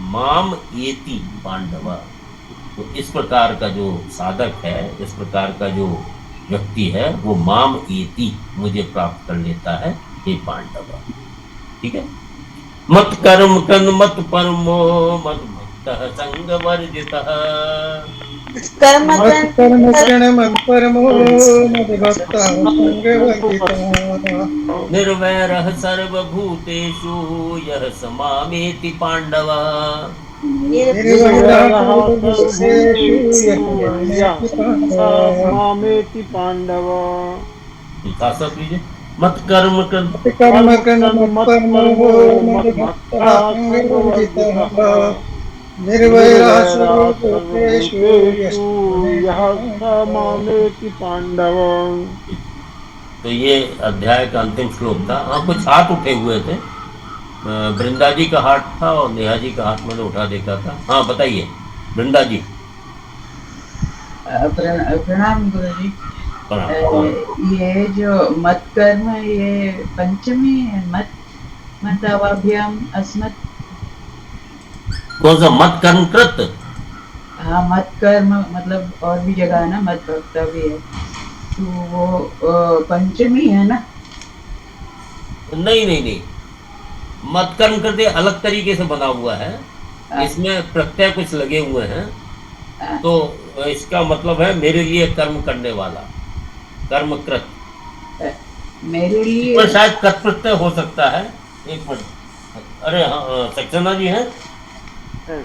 माम एति पांडव, तो इस प्रकार का जो साधक है, इस प्रकार का जो व्यक्ति है, वो माम एति मुझे प्राप्त कर लेता है, हे पांडव। ठीक है। मत कर्म कन मत परमो मत भक्तः संग वर्जितः, कर्म मत कर्म करण मत परमो मद भक्तः संगवर्जितः, निर्वैरः सर्वभूतेषु यः स मामेति पांडव। निर्वैरः सर्वभूतेषु यः पांडव, मामेति पांडव। साथ साथ लीजिए। मत कर्म कन कर्म करण मत परमो मद भक्तः संगवर्जितः, निर्वैरः सर्वभूतेषु यः स मामेति पांडव। तो ये अध्याय का अंतिम श्लोक था। हाँ, कुछ हाथ उठे हुए थे। वृंदा जी का हाथ था और नेहा जी का हाथ मैंने उठा देखा था। हाँ बताइए वृंदा जी। प्रणाम गुरुजी। ये जो मत कर्म, ये पंचमी है। मत मत अवाभ्याम अस्मत्। कौन सा मत कर्म कृत? हाँ, मत कर्म मतलब और भी जगह है ना, मत भक्ता भी है, तो वो पंचमी है ना? नहीं नहीं नहीं, मत कर्म करते अलग तरीके से बना हुआ है, इसमें प्रत्यय कुछ लगे हुए हैं, तो इसका मतलब है मेरे लिए कर्म करने वाला, कर्म कृत। मेरे लिए पर शायद कृत प्रत्यय हो सकता है। एक मिनट, अरे हाँ सक्सेना जी हैं? सर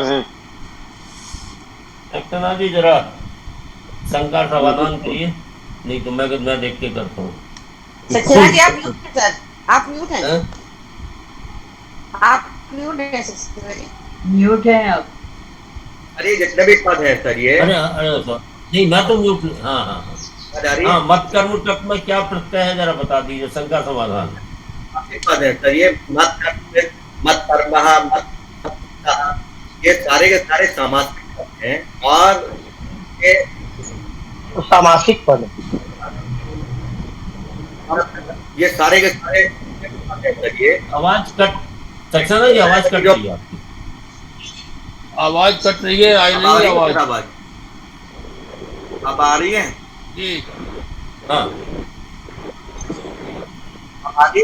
हैं। सक्सेना जी जरा शंका समाधान करिए, नहीं तो मैं देख के करता हूँ। सक्सेना जी आप म्यूट हैं सर, आप म्यूट हैं, हैं? आप म्यूट हैं सक्सेना जी। म्यूट है आप। अरे जितने भी पद है सर ये अरे नहीं, मैं तो म्यूट। हाँ हाँ हाँ, मत कर्म कृत में क्या प्रत्यय है जरा बता दीजिए, शंका समाधान। पद है सर ये, मत कर्म मत कर्मः मत भक्तः, ये सारे के सारे सामासिक पद हैं और ये सामासिक पद, ये सारे के सारे पद हैं सर ये। आवाज कट, सक्सेना जी आवाज कट रही है आपकी। आवाज कट रही है, आई नहीं आवाज। अब आ रही है जी हाँ आगे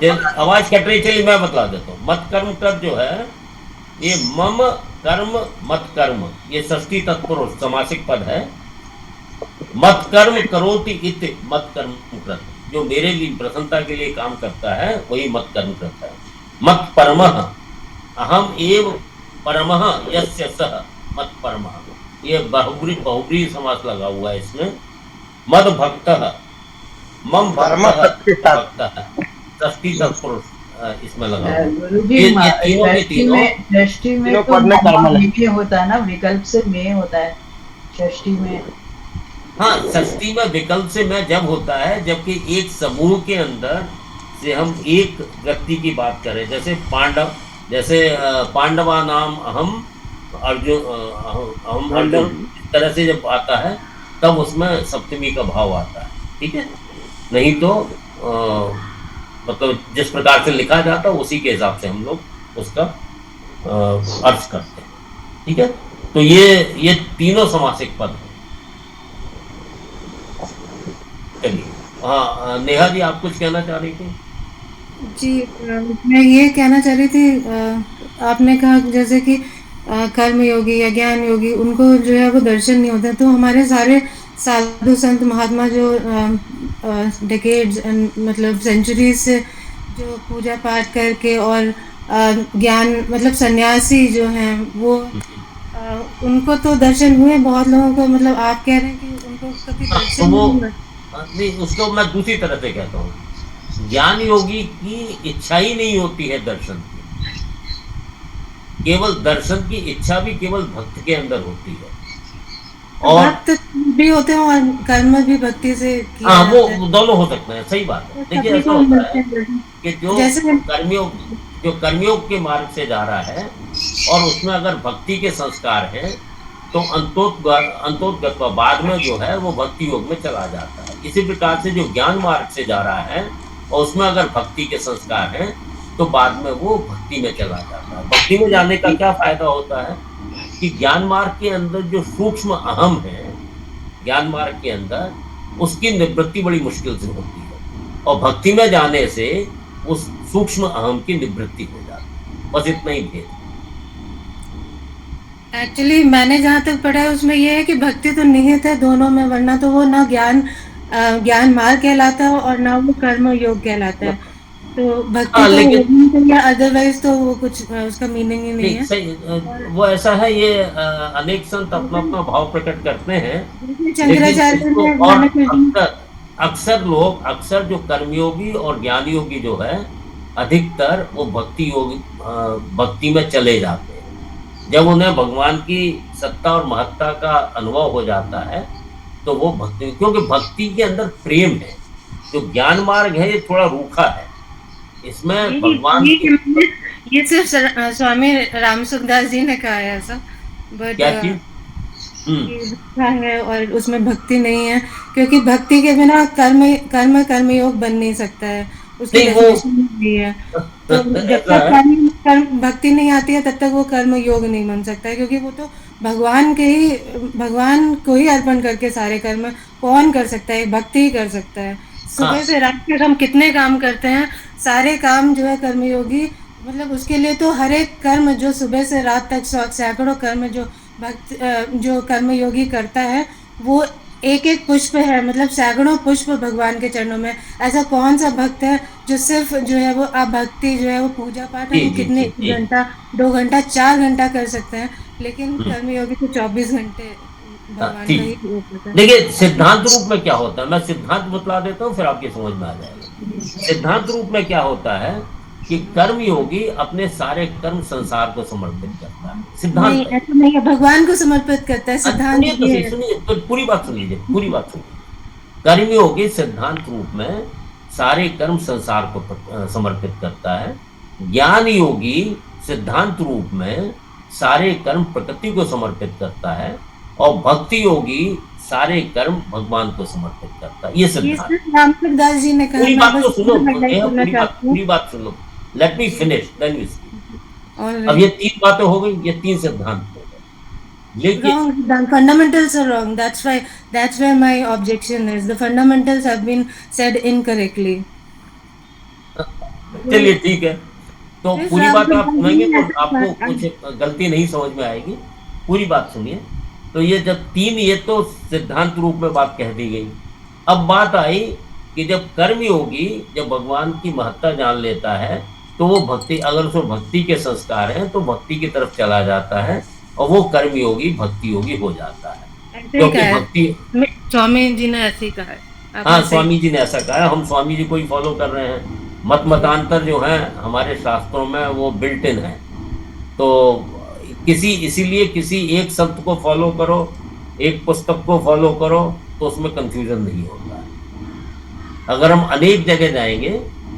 ये आवाज कट रही, चलिए मैं बता देता हूँ। मत कर्म कृत जो है, ये मम कर्म मत कर्म, ये षष्ठी तत्पुरुष समासिक पद है। मत कर्म करोति इति मत कर्म कृत, जो मेरे लिए प्रसन्नता के लिए काम करता है वही मत कर्म कृत है। मत परमः अहम एव परमः यस्य सः मत परमः, ये बहुब्री समास लगा हुआ है इसमें। मद भक्तः मम भक्तः षष्ठी तत्पुरुष इसमें लगा हुआ है। गुरुजी षष्ठी में तो में होता है ना, विकल्प से में होता है षष्ठी में। हाँ, षष्ठी में विकल्प से मैं जब होता है जबकि एक समूह के अंदर से हम एक व्यक्ति की बात करें, जैसे पांडव, जैसे पांडवा नाम अहम अर्जुन, इस तरह से जब आता है तब उसमें सप्तमी का भाव आता है। ठीक है, नहीं तो मतलब जिस प्रकार से लिखा जाता है उसी के हिसाब से हम लोग उसका अर्थ करते हैं। ठीक है, तो ये तीनों समासिक पद हैं। चलिए, हाँ नेहा जी आप कुछ कहना चाह रही थी? जी, मैं ये कहना चाह रही थी, आपने कहा जैसे कि कर्म योगी या ज्ञान योगी, उनको जो है वो दर्शन नहीं होता, तो हमारे सारे साधु संत महात्मा जो डेकेड्स मतलब सेंचुरीज से जो पूजा पाठ करके और ज्ञान मतलब सन्यासी जो हैं वो उनको तो दर्शन हुए बहुत लोगों को, मतलब आप कह रहे हैं कि उनको कभी दर्शन नहीं हुआ। नहीं, उसको मैं दूसरी तरह से कहता हूँ, ज्ञान योगी की इच्छा ही नहीं होती है दर्शन की, केवल दर्शन की इच्छा भी केवल भक्त के अंदर होती है। और भक्त भी होते हैं और कर्म भी भक्ति से किया हाँ, वो जाता है। दोनों हो सकते हैं, सही बात है। देखिए ऐसा होता है कि जो कर्मयोग के मार्ग से जा रहा है और उसमें अगर भक्ति के संस्कार हैं तो अंतोगत्वा बाद में जो है वो भक्ति योग में चला जाता है। इसी प्रकार से जो ज्ञान मार्ग से जा रहा है और उसमें अगर भक्ति के संस्कार हैं तो बाद में वो भक्ति में चला जाता है। भक्ति में जाने का क्या फायदा होता है कि ज्ञान मार्ग के अंदर जो सूक्ष्म अहम है, ज्ञान मार्ग के अंदर उसकी निवृत्ति बड़ी मुश्किल से होती है और भक्ति में जाने से उस सूक्ष्म अहम की निवृत्ति हो जाती है। बस इतना ही भेद। एक्चुअली मैंने जहाँ तक पढ़ा है उसमें ये है कि भक्ति तो निहित है दोनों में, वरना तो वो ना ज्ञान मार्ग कहलाता है और ना वो कर्म योग कहलाता है। तो भक्ति तो होनी चाहिए, अदरवाइज तो वो कुछ उसका मीनिंग ही नहीं है। सही, वो ऐसा है, ये अनेक संत अपना अपना भाव प्रकट करते हैं। शंकराचार्य अक्सर जो कर्मयोगी और ज्ञान योगी जो है अधिकतर वो भक्ति में चले जाते हैं। जब उन्हें भगवान की सत्ता और महत्ता का अनुभव हो जाता है तो वो भक्ति, क्योंकि भक्ति के अंदर प्रेम है। जो ज्ञान मार्ग है ये थोड़ा रूखा है, इसमें भगवान ये सिर्फ स्वामी रामसुखदास जी ने कहा है ऐसा, बट क्या चीज है और उसमें भक्ति नहीं है, क्योंकि भक्ति के बिना कर्म योग बन नहीं सकता है, उसकी डेफिनेशन नहीं है। तो जब तक भक्ति नहीं आती है तब तक वो कर्म योग नहीं बन सकता है, क्योंकि वो तो भगवान को ही अर्पण करके सारे कर्म कौन कर सकता है, भक्ति ही कर सकता है। सुबह से रात तक हम कितने काम करते हैं, सारे काम जो है कर्मयोगी, मतलब उसके लिए तो हर एक कर्म जो सुबह से रात तक सैकड़ों कर्म जो कर्मयोगी करता है वो एक एक पुष्प है, मतलब सैकड़ों पुष्प भगवान के चरणों में। ऐसा कौन सा भक्त है जो सिर्फ जो है वो भक्ति जो है वो पूजा पाठ है वो कितने 1 घंटा 2 घंटा 4 घंटा कर सकते हैं, लेकिन कर्मयोगी तो 24 घंटे भगवान का ही उपयोग करता है। देखिए सिद्धांत रूप में क्या होता है, मैं सिद्धांत बतला देता हूँ फिर आपकी समझ में आ जाएगा। सिद्धांत रूप में क्या होता है कि कर्मयोगी अपने सारे कर्म संसार को समर्पित करता है। सिद्धांत नहीं, ऐसा नहीं है, भगवान को समर्पित करता है। सिद्धांत सुनिए तो पूरी बात सुनिए। कर्मयोगी सिद्धांत रूप में सारे कर्म संसार को समर्पित करता है। ज्ञान योगी सिद्धांत रूप में सारे कर्म प्रकृति को समर्पित करता है और भक्ति योगी सारे कर्म भगवान को समर्पित करता है। ये सिद्धांत रामसुखदास जी ने कहा। पूरी बात तो सुनो, पूरी बात सुनो, let me finish then we speak. अब ये 3 बातें हो गई, ये 3 सिद्धांत हो गए, लेकिन fundamentals are wrong. That's where my objection is. The fundamentals have been said incorrectly. चलिए ठीक है, तो पूरी बात आप सुनेंगे तो आपको कुछ गलती नहीं समझ में आएगी। पूरी बात सुनिए। तो ये जब 3 ये तो सिद्धांत रूप में बात कह दी गई। अब बात आई कि जब कर्मयोगी जब भगवान की महत्ता जान लेता है तो वो भक्ति, अगर उसमें भक्ति के संस्कार हैं तो भक्ति की तरफ चला जाता है और वो कर्मयोगी भक्ति योगी हो जाता है, क्योंकि भक्ति स्वामी जी ने ऐसे ही कहा है। हाँ, स्वामी जी ने ऐसा कहा है, हम स्वामी जी को ही फॉलो कर रहे हैं। मतांतर जो है हमारे शास्त्रों में वो बिल्ट इन है। तो इसीलिए किसी एक संत को फॉलो करो, एक पुस्तक को फॉलो करो तो उसमें कंफ्यूजन नहीं होता है। अगर हम अनेक जगह जाएंगे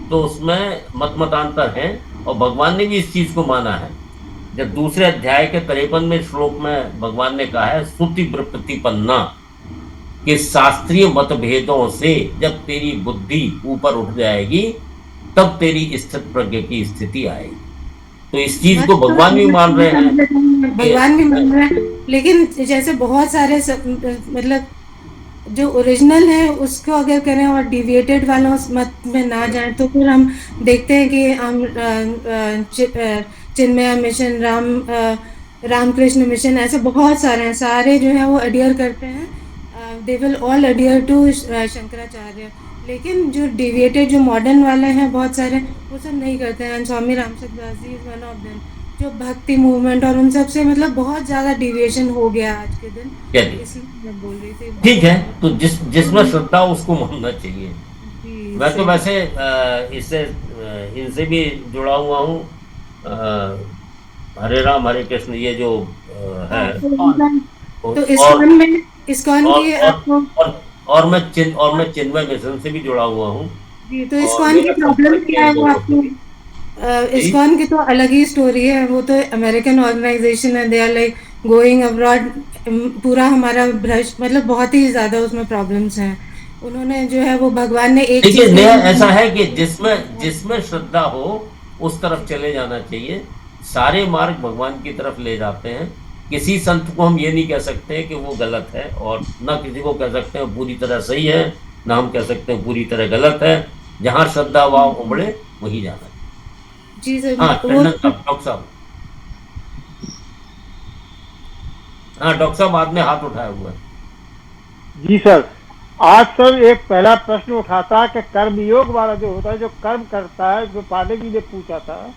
तो उसमें मतांतर है और भगवान ने भी इस चीज को माना है। जब दूसरे अध्याय के 53वें श्लोक में भगवान ने कहा है श्रुति प्रतिपन्ना कि शास्त्रीय मतभेदों से जब तेरी बुद्धि ऊपर उठ जाएगी तब तेरी स्थित प्रज्ञ की स्थिति आएगी। तो इस चीज को भगवान भी मान रहे हैं, भगवान भी मान रहे हैं, लेकिन जैसे बहुत सारे मतलब जो ओरिजिनल है उसको अगर करें और डिविएटेड वालों मत में ना जाएं तो फिर हम देखते हैं कि हम चिन्मय मिशन, रामकृष्ण मिशन, ऐसे बहुत सारे हैं, सारे जो है वो अडियर करते हैं, they will all adhere to Shankaracharya. लेकिन जो डिविएटेड जो मॉडर्न वाले हैं बहुत सारे वो सब नहीं करते हैं। स्वामी रामसुखदास जी इज वन ऑफ देम, जो भक्ति मूवमेंट और उन सब से मतलब बहुत ज्यादा डिविएशन हो गया आज के दिन, इसलिए मैं बोल रही थी। ठीक है, तो जिसमें श्रद्धा उसको मानना चाहिए। मैं तो वैसे इससे इनसे भी जुड़ा हुआ हूँ, हरे राम हरे कृष्ण ये जो है, तो इस्कॉन की आपको और मैं चिन्मय मिशन से भी जुड़ा हुआ हूँ। तो इस्कॉन की प्रॉब्लम क्या है वो आपको? इस्कॉन की तो अलग ही स्टोरी है, वो तो अमेरिकन ऑर्गेनाइजेशन है, they are like going abroad, पूरा हमारा भ्रष्ट, मतलब बहुत ही ज़्यादा उसमें प्रॉब्लम्स हैं। उन्होंने जो है वो भगवान ने एक देखिए चीज़ नया नहीं ऐसा है कि जिसमें श्रद्धा हो उस तरफ चले जाना चाहिए। सारे मार्ग भगवान की तरफ ले जाते हैं। किसी संत को हम ये नहीं कह सकते कि वो गलत है, और ना किसी को कह सकते हैं पूरी तरह सही है, ना हम कह सकते हैं पूरी तरह गलत है। जहां श्रद्धा भाव उमड़े वही जाना चाहिए। जी सर, हाँ वो टंडन साहब, डॉक्टर साहब। हाँ डॉक्टर साहब, बाद में हाथ उठाया हुआ है। जी सर, आज सर एक पहला प्रश्न उठाता है कि कर्मयोग वाला जो होता है, जो कर्म करता है, जो पांडे जी ने पूछा था,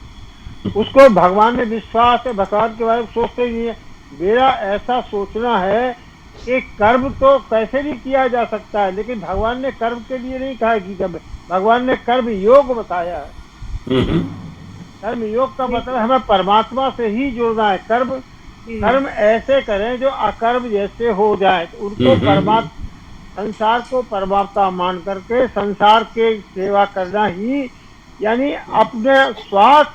उसको भगवान में विश्वास है, भगवान के बारे में सोचते ही नहीं है। मेरा ऐसा सोचना है कि कर्म तो कैसे भी किया जा सकता है, लेकिन भगवान ने कर्म के लिए नहीं कहा कि जब भगवान ने कर्म योग बताया है। कर्म योग का मतलब हमें परमात्मा से ही जुड़ना है। कर्म ऐसे करें जो अकर्म जैसे हो जाए, तो उनको परमात्मा, संसार को परमात्मा मान करके संसार के सेवा करना ही, यानी अपने स्वार्थ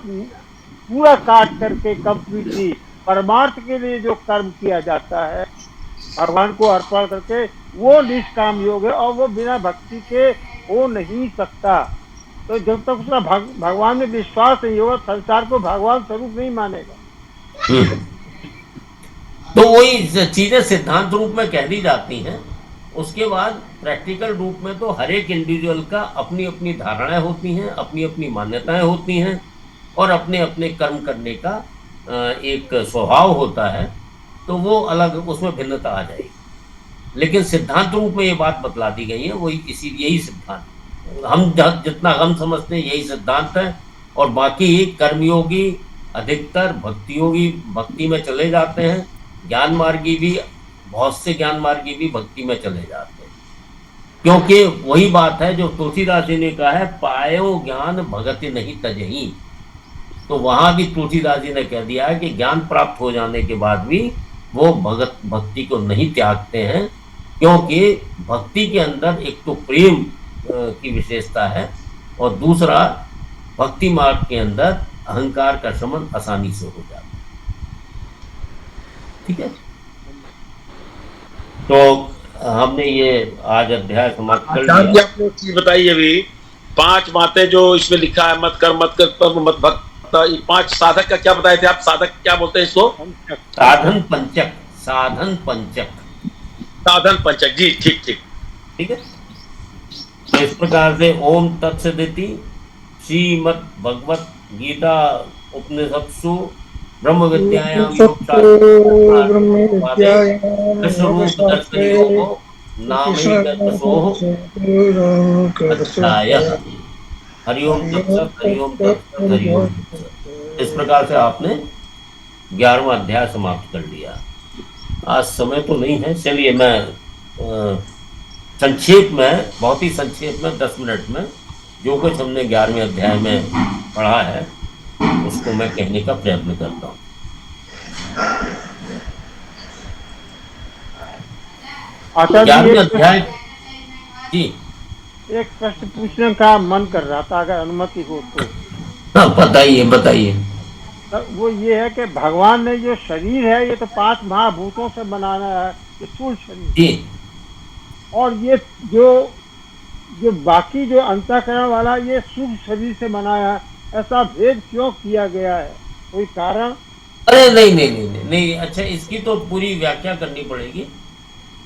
पूरा काट करके कंप्लीटली परमार्थ के लिए जो कर्म किया जाता है भगवान को अर्पण करके, वो निष्काम योग है और वो बिना भक्ति के हो नहीं सकता। तो जब तक उसका भगवान में विश्वास नहीं होगा, संसार को भगवान स्वरूप नहीं मानेगा। तो वही चीजें सिद्धांत रूप में कह दी जाती हैं। उसके बाद प्रैक्टिकल रूप में तो हर एक इंडिविजुअल का अपनी अपनी धारणाएं होती हैं, अपनी अपनी मान्यताएं होती हैं, और अपने अपने कर्म करने का एक स्वभाव होता है। तो वो अलग, उसमें भिन्नता आ जाएगी। लेकिन सिद्धांत रूप में ये बात बतला दी गई है, वही यही सिद्धांत हम जितना हम समझते हैं यही सिद्धांत है। और बाकी कर्मयोगी अधिकतर भक्तियोगी भक्ति में चले जाते हैं, ज्ञान मार्गी भी, बहुत से ज्ञान मार्गी भी भक्ति में चले जाते हैं। क्योंकि वही बात है जो तुलसीदास जी ने कहा है, पायो ज्ञान भगति नहीं तजही। तो वहां भी तुलसीदास जी ने कह दिया है कि ज्ञान प्राप्त हो जाने के बाद भी वो भक्ति को नहीं त्यागते हैं, क्योंकि भक्ति के अंदर एक तो प्रेम की विशेषता है, और दूसरा भक्ति मार्ग के अंदर अहंकार का शमन आसानी से हो जाता है। ठीक है, तो हमने ये आज अध्याय समाप्त कर लिया। आपने एक चीज बताई अभी, 5 बातें जो इसमें लिखा है, मत कर, मत कर, मत भक्त, ये 5 साधक का क्या बताए थे आप? साधक क्या बोलते हैं इसको? साधन पंचक। साधन पंचक, साधन पंचक। जी ठीक ठीक ठीक है। तो इस प्रकार से ओम तत्सदिति श्रीमद् भगवत गीता उपनिषत्सु ब्रह्म विद्यायाम हरिओम तत्सत, हरिओम तत्सत, हरिओम तत्सत। इस प्रकार से आपने 11वां अध्याय समाप्त कर लिया। आज समय तो नहीं है, चलिए मैं संक्षेप में, बहुत ही संक्षेप में 10 मिनट में जो कुछ हमने 11वें अध्याय में पढ़ा है उसको मैं कहने का प्रयत्न करता हूँ। आचार्य अध्याय जी, एक प्रश्न पूछने का मन कर रहा था, अगर अनुमति हो तो। हाँ बताइए बताइए। वो ये है कि भगवान ने जो शरीर है, ये तो 5 महाभूतों से बनाना है, स्थूल शरीर जी, और ये जो बाकी जो अंतःकरण वाला ये सूक्ष्म शरीर से बनाया है। ऐसा भेद क्यों किया गया है, कोई कारण? अरे नहीं नहीं नहीं नहीं, नहीं। अच्छा, इसकी तो पूरी व्याख्या करनी पड़ेगी।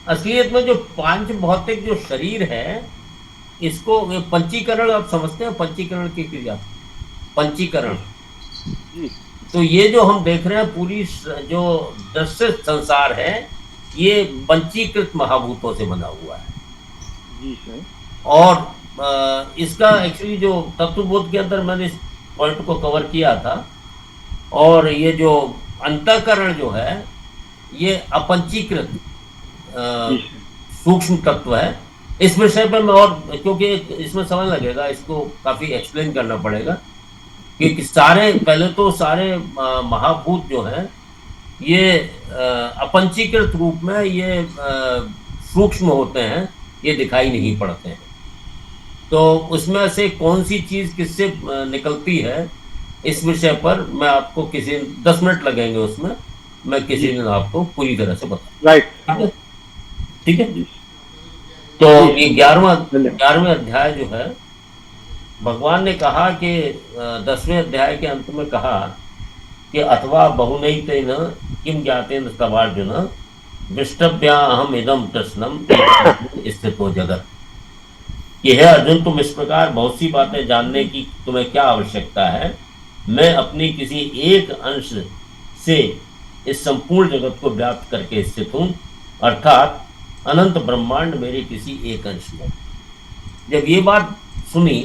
असलियत में जो 5 भौतिक जो शरीर है, इसको पंचीकरण आप समझते हैं? पंचीकरण की क्रिया, पंचीकरण। तो ये जो हम देख रहे हैं पूरी जो दृश्य संसार है, ये पंचीकृत महाभूतों से बना हुआ है। जी सर। और इसका एक्चुअली जो तत्वबोध के अंदर मैंने इस पॉइंट को कवर किया था। और ये जो अंतःकरण जो है ये अपंचीकृत सूक्ष्म तत्व है। इस विषय पर मैं, और क्योंकि इसमें समय लगेगा, इसको काफी एक्सप्लेन करना पड़ेगा, क्योंकि पहले तो सारे महाभूत जो हैं ये अपंचीकृत रूप में ये सूक्ष्म होते हैं, ये दिखाई नहीं पड़ते हैं। तो उसमें से कौन सी चीज किससे निकलती है, इस विषय पर मैं आपको 10 मिनट लगेंगे उसमें, मैं किसी दिन आपको पूरी तरह से बताऊंगा। राइट, ठीक है। तो ये 11वें अध्याय जो है, भगवान ने कहा कि 10वें अध्याय के अंत में कहा कि अथवा बहुनैतेन किम ज्ञातेन तवार्जुन विष्टभ्या अहम इदम कृष्णम स्थितो जगत। ये है अर्जुन, तुम इस प्रकार बहुत सी बातें जानने की तुम्हें क्या आवश्यकता है। मैं अपनी किसी एक अंश से इस संपूर्ण जगत को व्याप्त करके स्थित हूँ, अर्थात अनंत ब्रह्मांड मेरे किसी एक अंश में। जब ये बात सुनी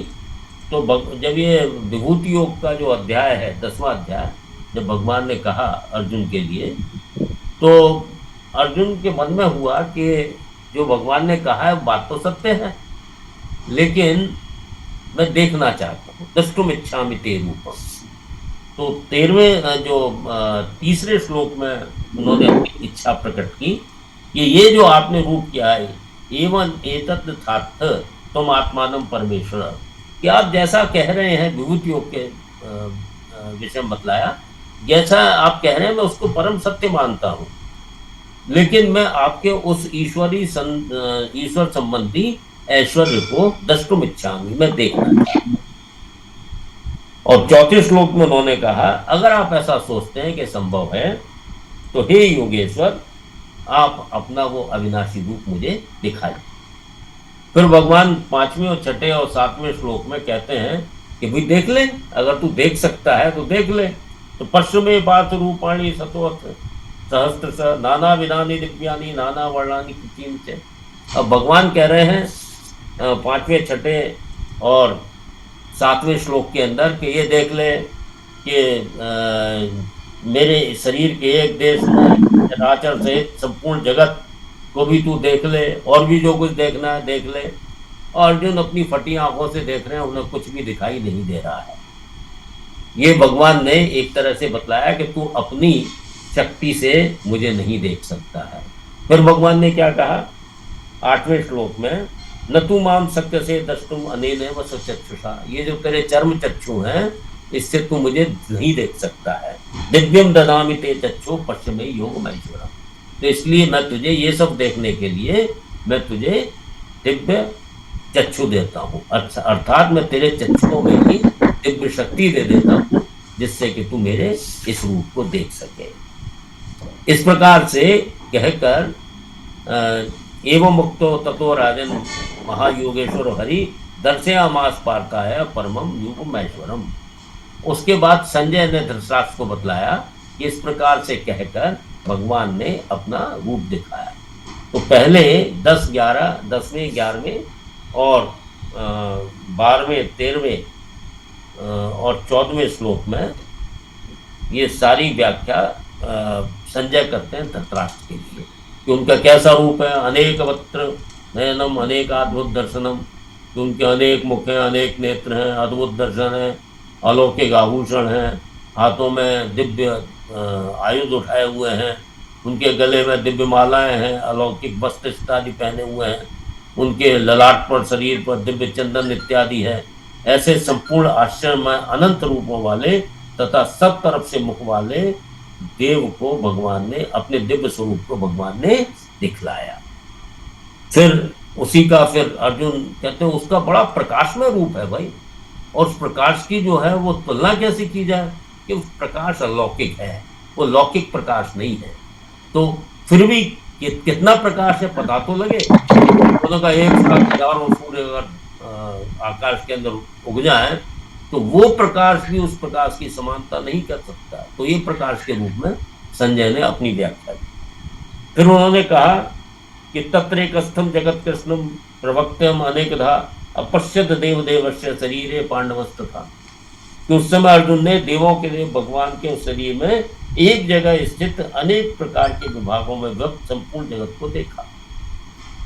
तो जब ये विभूति योग का जो अध्याय है, 10वां अध्याय, जब भगवान ने कहा अर्जुन के लिए, तो अर्जुन के मन में हुआ कि जो भगवान ने कहा है बात तो सत्य है, लेकिन मैं देखना चाहता हूँ। द्रष्टुम इच्छामि ते रूपम। तो 13वें जो तीसरे श्लोक में उन्होंने अपनी इच्छा प्रकट की कि ये जो आपने रूप किया है, एवं एतत् थाथ तुम आत्मानम परमेश्वर, कि आप जैसा कह रहे हैं विभूति योग के विषय में बतलाया, जैसा आप कह रहे हैं मैं उसको परम सत्य मानता हूँ, लेकिन मैं आपके उस ईश्वर संबंधी ऐश्वर्य को द्रष्टुम इच्छामि, मैं देखना चाहता हूँ। और 4थे श्लोक में उन्होंने कहा अगर आप ऐसा सोचते हैं कि संभव है तो हे योगेश्वर, आप अपना वो अविनाशी रूप मुझे दिखाइए। फिर भगवान 5वें और 6ठे और 7वें श्लोक में कहते हैं कि भाई देख ले, अगर तू देख सकता है तो देख ले। तो पश्चिमे पार्थ रूपाणी सतोथ सहस्त्र नाना विधानी दिव्यानी नाना वर्णानी कृतिम से। अब भगवान कह रहे हैं 5वें 6ठे और 7वें श्लोक के अंदर कि ये देख ले कि मेरे शरीर के एक देश में चराचर सहित संपूर्ण जगत को भी तू देख ले, और भी जो कुछ देखना है देख ले। और अर्जुन अपनी फटी आंखों से देख रहे हैं, उन्हें कुछ भी दिखाई नहीं दे रहा है। ये भगवान ने एक तरह से बतलाया कि तू अपनी शक्ति से मुझे नहीं देख सकता है। फिर भगवान ने क्या कहा 8वें श्लोक में, न तू माम सत्य से द्रष्टुम अनेन व सचक्षुषा, ये जो तेरे चर्म चक्षु हैं इससे तू मुझे नहीं देख सकता है। दिव्यम ददामि ते चक्षु पश्चिमे योग महेश्वरम। तो इसलिए मैं तुझे ये सब देखने के लिए मैं तुझे दिव्य चक्षु देता हूँ, अर्थात मैं तेरे चक्षुओं में ही दिव्य शक्ति दे देता हूँ, जिससे कि तू मेरे इस रूप को देख सके। इस प्रकार से कहकर एवं मुक्तो ततो राजन महायोगेश्वर हरि दर्शयामास पार्थाय परमम यूपमैश्वरम। उसके बाद संजय ने धृतराष्ट्र को बतलाया कि इस प्रकार से कहकर भगवान ने अपना रूप दिखाया। तो पहले 10, 11, 10वें, 11वें और 12वें, 13वें और 14वें श्लोक में ये सारी व्याख्या संजय करते हैं धृतराष्ट्र के लिए कि उनका कैसा रूप है। अनेक वक्त्र नयनम अनेक अद्भुत दर्शनम, कि उनके अनेक मुख हैं, अनेक नेत्र हैं, अद्भुत दर्शन है, अलौकिक आभूषण हैं, हाथों में दिव्य आयुध उठाए हुए हैं, उनके गले में दिव्य मालाएं हैं, अलौकिक वस्त्र इत्यादि पहने हुए हैं, उनके ललाट पर शरीर पर दिव्य चंदन इत्यादि है। ऐसे संपूर्ण आश्चर्य में अनंत रूपों वाले तथा सब तरफ से मुख वाले देव को भगवान ने, अपने दिव्य स्वरूप को भगवान ने दिखलाया। फिर उसी का फिर अर्जुन कहते हैं उसका बड़ा प्रकाशमय रूप है भाई, और उस प्रकाश की जो है वो तुलना कैसे की जाए कि उस प्रकाश अलौकिक है, वो लौकिक प्रकाश नहीं है। तो फिर भी कितना प्रकाश है पता तो लगे। दोनों का एक साथ हजारों सूर्य अगर आकाश के अंदर उग जाए तो वो प्रकाश भी उस प्रकाश की समानता नहीं कर सकता। तो ये प्रकाश के रूप में संजय ने अपनी व्याख्या की। फिर उन्होंने कहा कि तत्रैकस्थम जगत कृष्णम प्रवक्तम अनेकधा अपश्यत देवदेवस्य शरीरे पांडवस्तथा। तो उस समय अर्जुन ने देवों के देव भगवान के उस शरीर में एक जगह स्थित अनेक प्रकार के विभागों में व्यक्त संपूर्ण जगत को देखा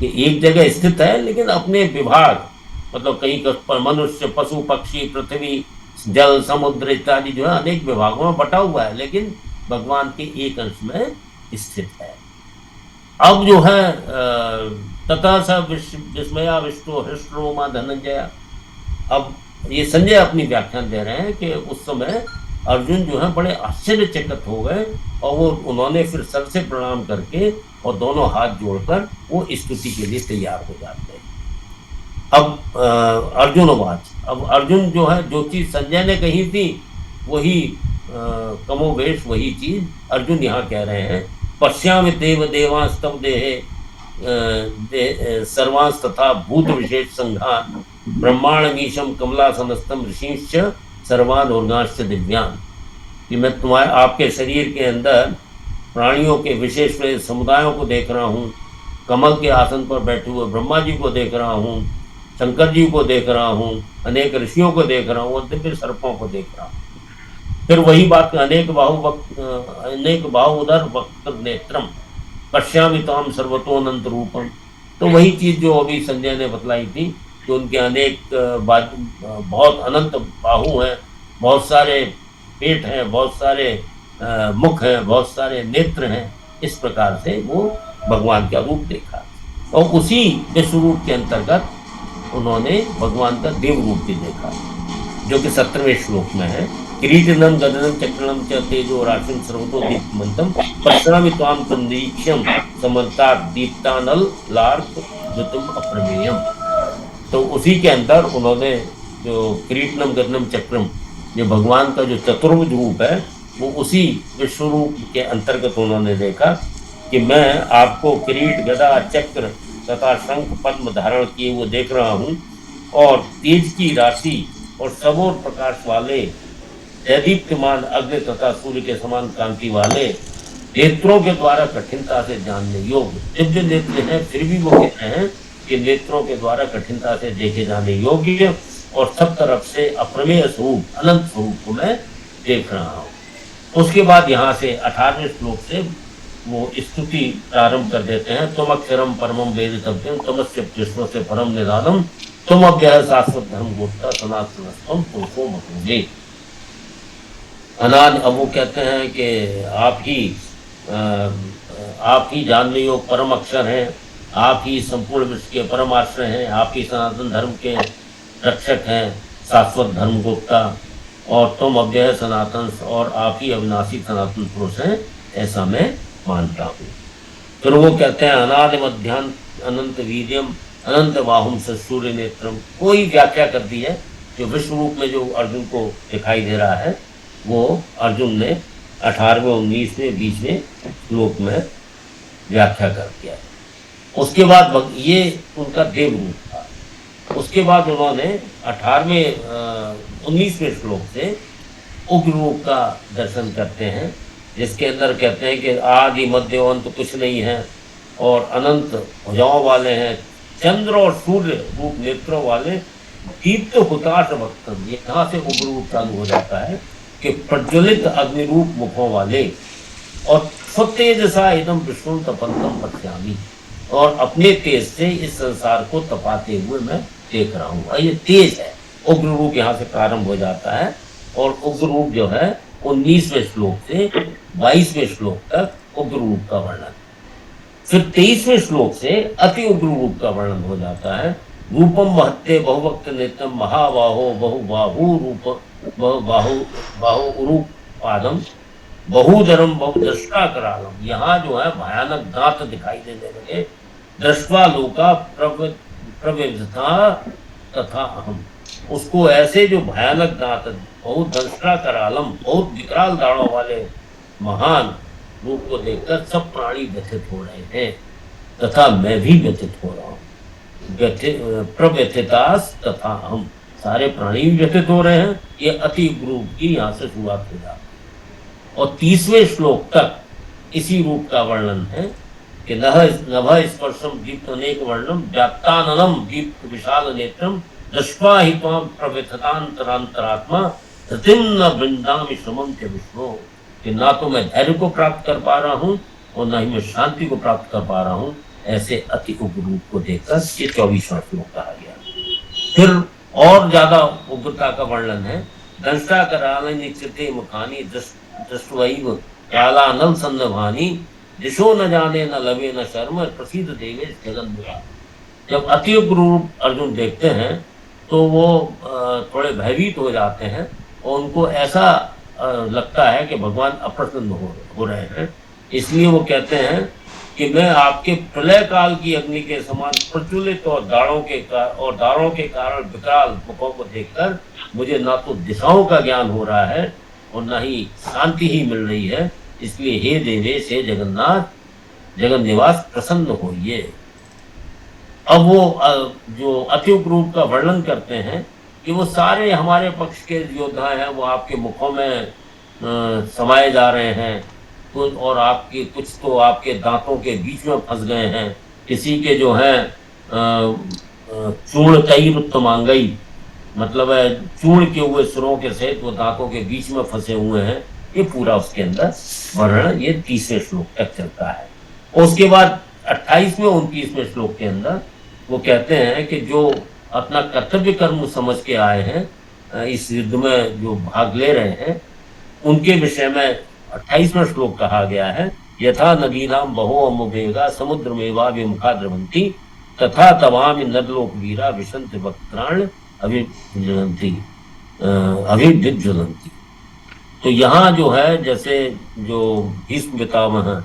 कि एक जगह स्थित है, लेकिन अपने विभाग मतलब कहीं मनुष्य, पशु, पक्षी, पृथ्वी, जल, समुद्र इत्यादि जो है अनेक विभागों में बटा हुआ है, लेकिन भगवान के एक अंश में स्थित है। अब जो है तथा स विस्मया विष्णु हृष्टरोमा धनंजय। अब ये संजय अपनी व्याख्यान दे रहे हैं कि उस समय अर्जुन जो है बड़े आश्चर्यचकित हो गए और वो उन्होंने फिर सर से प्रणाम करके और दोनों हाथ जोड़कर वो स्तुति के लिए तैयार हो जाते हैं। अब अर्जुनवाच, अब अर्जुन जो है जो चीज संजय ने कही थी वही कमोवेश वही चीज अर्जुन यहाँ कह रहे हैं। पश्यामि देव देवांस तव देहे सर्वांस तथा भूत विशेष संघान ब्रह्मांडमीशम कमलासनस्तम ऋषिश्च सर्वान उर्गाश्च दिव्यान, कि मैं तुम्हारे आपके शरीर के अंदर प्राणियों के विशेष समुदायों को देख रहा हूँ, कमल के आसन पर बैठे हुए ब्रह्मा जी को देख रहा हूँ, शंकर जी को देख रहा हूँ, अनेक ऋषियों को देख रहा हूँ और दिव्य सर्पों को देख रहा हूँ। फिर वही बात, अनेक बाहु उदर वक्त नेत्रम पश्यामि ताम सर्वतोऽनंत रूपम, तो वही चीज जो अभी संजय ने बतलाई थी कि उनके अनेक बहुत अनंत बाहु हैं, बहुत सारे पेट हैं, बहुत सारे मुख हैं, बहुत सारे नेत्र हैं, इस प्रकार से वो भगवान का रूप देखा। और उसी विश्व रूप के अंतर्गत उन्होंने भगवान का देव रूप भी देखा, जो कि 17वें श्लोक में है। किरीटनम गदनम चक्रणम च तेजो राशिम सर्वतो दीप्तमंतम पश्यामि त्वाम तन्नीक्ष्यम समन्तात् दीप्तानल लार्क ज्योतिम अप्रमेयम। तो उसी के अंदर उन्होंने जो किरीटनम गदनम चक्रम, जो भगवान का जो चतुर्भुज रूप है, वो उसी विश्व रूप के अंतर्गत उन्होंने देखा कि मैं आपको किरीट गदा चक्र तथा शंख पद्म धारण किए हुए देख रहा हूँ और तेज की राशि और सबोर प्रकाश वाले दीप्तिमान अग्नि तथा सूर्य के समान कांति वाले नेत्रों के द्वारा कठिनता से जानने योग्य दिव्य नेत्र हैं, फिर भी वो कहते हैं कि नेत्रों के द्वारा कठिनता से देखे जाने योग्य और सब तरफ से अप्रमेय स्वरूप अनंत स्वरूप को मैं देख रहा हूँ। उसके बाद यहाँ से 18वें श्लोक से वो स्तुति प्रारंभ कर देते हैं। तुम अक्षरम परमम वेदितव्यम तमस्य विष्णु से परम निदानम तुम अव्यय शाश्वत धर्म गोप्ता सनातनस्तम पुरुषो मकुंजे। अनाद, अब वो कहते हैं कि आप ही जानने योग परम अक्षर हैं, आप ही संपूर्ण विश्व के परम आश्रय हैं, आप ही सनातन धर्म के रक्षक हैं, शाश्वत धर्म गुप्ता, और तुम अव्यय सनातन और आप ही अविनाशी सनातन पुरुष हैं, ऐसा मैं मानता हूँ। फिर वो कहते हैं अनादि मध्यान अनंत वीर्यम अनंत बाहुम सूर्य नेत्रम। कोई व्याख्या कर दी है जो विश्व रूप में जो अर्जुन को दिखाई दे रहा है, वो अर्जुन ने 18वें 19वें 20वें श्लोक में व्याख्या कर दिया है। उसके बाद ये उनका देव रूप था। उसके बाद उन्होंने 18वें 19वें श्लोक से उग्र रूप का दर्शन करते हैं, जिसके अंदर कहते हैं कि आदि मध्य अंत कुछ नहीं है और अनंत भुजाओं वाले हैं, चंद्र और सूर्य रूप नेत्रों वाले, दीप्त हुताश वक्तम। यहाँ से उग्र रूप चालू हो जाता है कि प्रज्वलित अग्निरूप मुखों वाले और स्वतेजसा इदम विष्णु तपंतम पश्यामि, और अपने तेज से इस संसार को तपाते हुए मैं देख रहा हूँ। और ये तेज है, उग्र रूप यहाँ से प्रारंभ हो जाता है। और उग्र रूप जो है 19वें श्लोक से 22वें श्लोक तक उग्र रूप का वर्णन, फिर 23वें श्लोक से अति उग्र रूप का वर्णन हो जाता है। रूपम महत्ते बहुवक्त नेत्रम महाबाहो बहुबाहु रूप बाहु रूप पादम बहुधरम बहुदृष्टा करालम। यहाँ जो है भयानक दांत दिखाई देने लगे, दृष्टवा लोका प्रविधता तथा अहम। उसको ऐसे जो भयानक दांत बहुत दृष्टा करालम, बहुत विकराल दाढ़ों वाले महान रूप को देखकर सब प्राणी व्यथित हो रहे हैं तथा मैं भी व्यथित हो रहा हूँ। प्रव्यथितास तथा हम, सारे प्राणी भी व्यथित हो रहे हैं। ये अति रूप की यहाँ से शुरुआत हो जाती है। और 30वें श्लोक तक इसी रूप का वर्णन है कि नभ स्पर्शम दीप्त अनेक वर्णम व्याप्ताननम दीप्त विशाल नेत्रम दृष्ट्वा हि त्वां प्रव्यथतांतरांतरात्मा धृतिम न वृंदामि श्रमम च विष्णु। कि ना तो मैं धैर्य को प्राप्त कर पा रहा हूँ और न ही मैं शांति को प्राप्त कर पा रहा हूँ। ऐसे अति उग्र रूप को देखकर ये 24वां श्लोक कहा गया। फिर और ज्यादा उग्रता का वर्णन है। दंष्टा कराल निश्चिते मुखानी दृष्टवैव कालानल संदभानी दिशो न जाने न लवे न शर्म प्रसिद्ध देवेश जगन्नाथ। जब अति उग्र रूप अर्जुन देखते हैं तो वो थोड़े भयभीत हो जाते हैं और उनको ऐसा लगता है कि भगवान अप्रसन्न हो रहे हैं। इसलिए वो कहते हैं कि मैं आपके प्रलय काल की अग्नि के समान प्रज्वलित और दारों के कारण विकराल मुखों को देखकर मुझे ना तो दिशाओं का ज्ञान हो रहा है और ना ही शांति ही मिल रही है। इसलिए हे देवेश, हे जगन्नाथ, जगन निवास, प्रसन्न होइए। अब वो जो अत्युग रूप का वर्णन करते हैं कि वो सारे हमारे पक्ष के योद्धा हैं, वो आपके मुखों में समाये जा रहे हैं, और आपके कुछ तो आपके दांतों के बीच में फंस गए हैं, किसी के जो है चूर्ण कई उत्तमांगई, मतलब है चूर्ण के हुए सुरों के सहित वो दांतों के बीच में फंसे हुए हैं। ये पूरा उसके अंदर वर्णन ये 30वें श्लोक तक चलता है। और उसके बाद 28वें 29वें श्लोक के अंदर वो कहते हैं कि जो अपना कर्तव्य कर्म समझ के आए हैं, इस युद्ध में जो भाग ले रहे हैं, उनके विषय में 28वां श्लोक कहा गया है, यथा नदीनाम बहो अमुवेगा समुद्र मेवा विमुखा द्रवंती तथा तवामि नदलोक वीरा विशंत वक्त्राण अभिज्वलंती। तो यहाँ जो है, जैसे जो भीष्म पितामह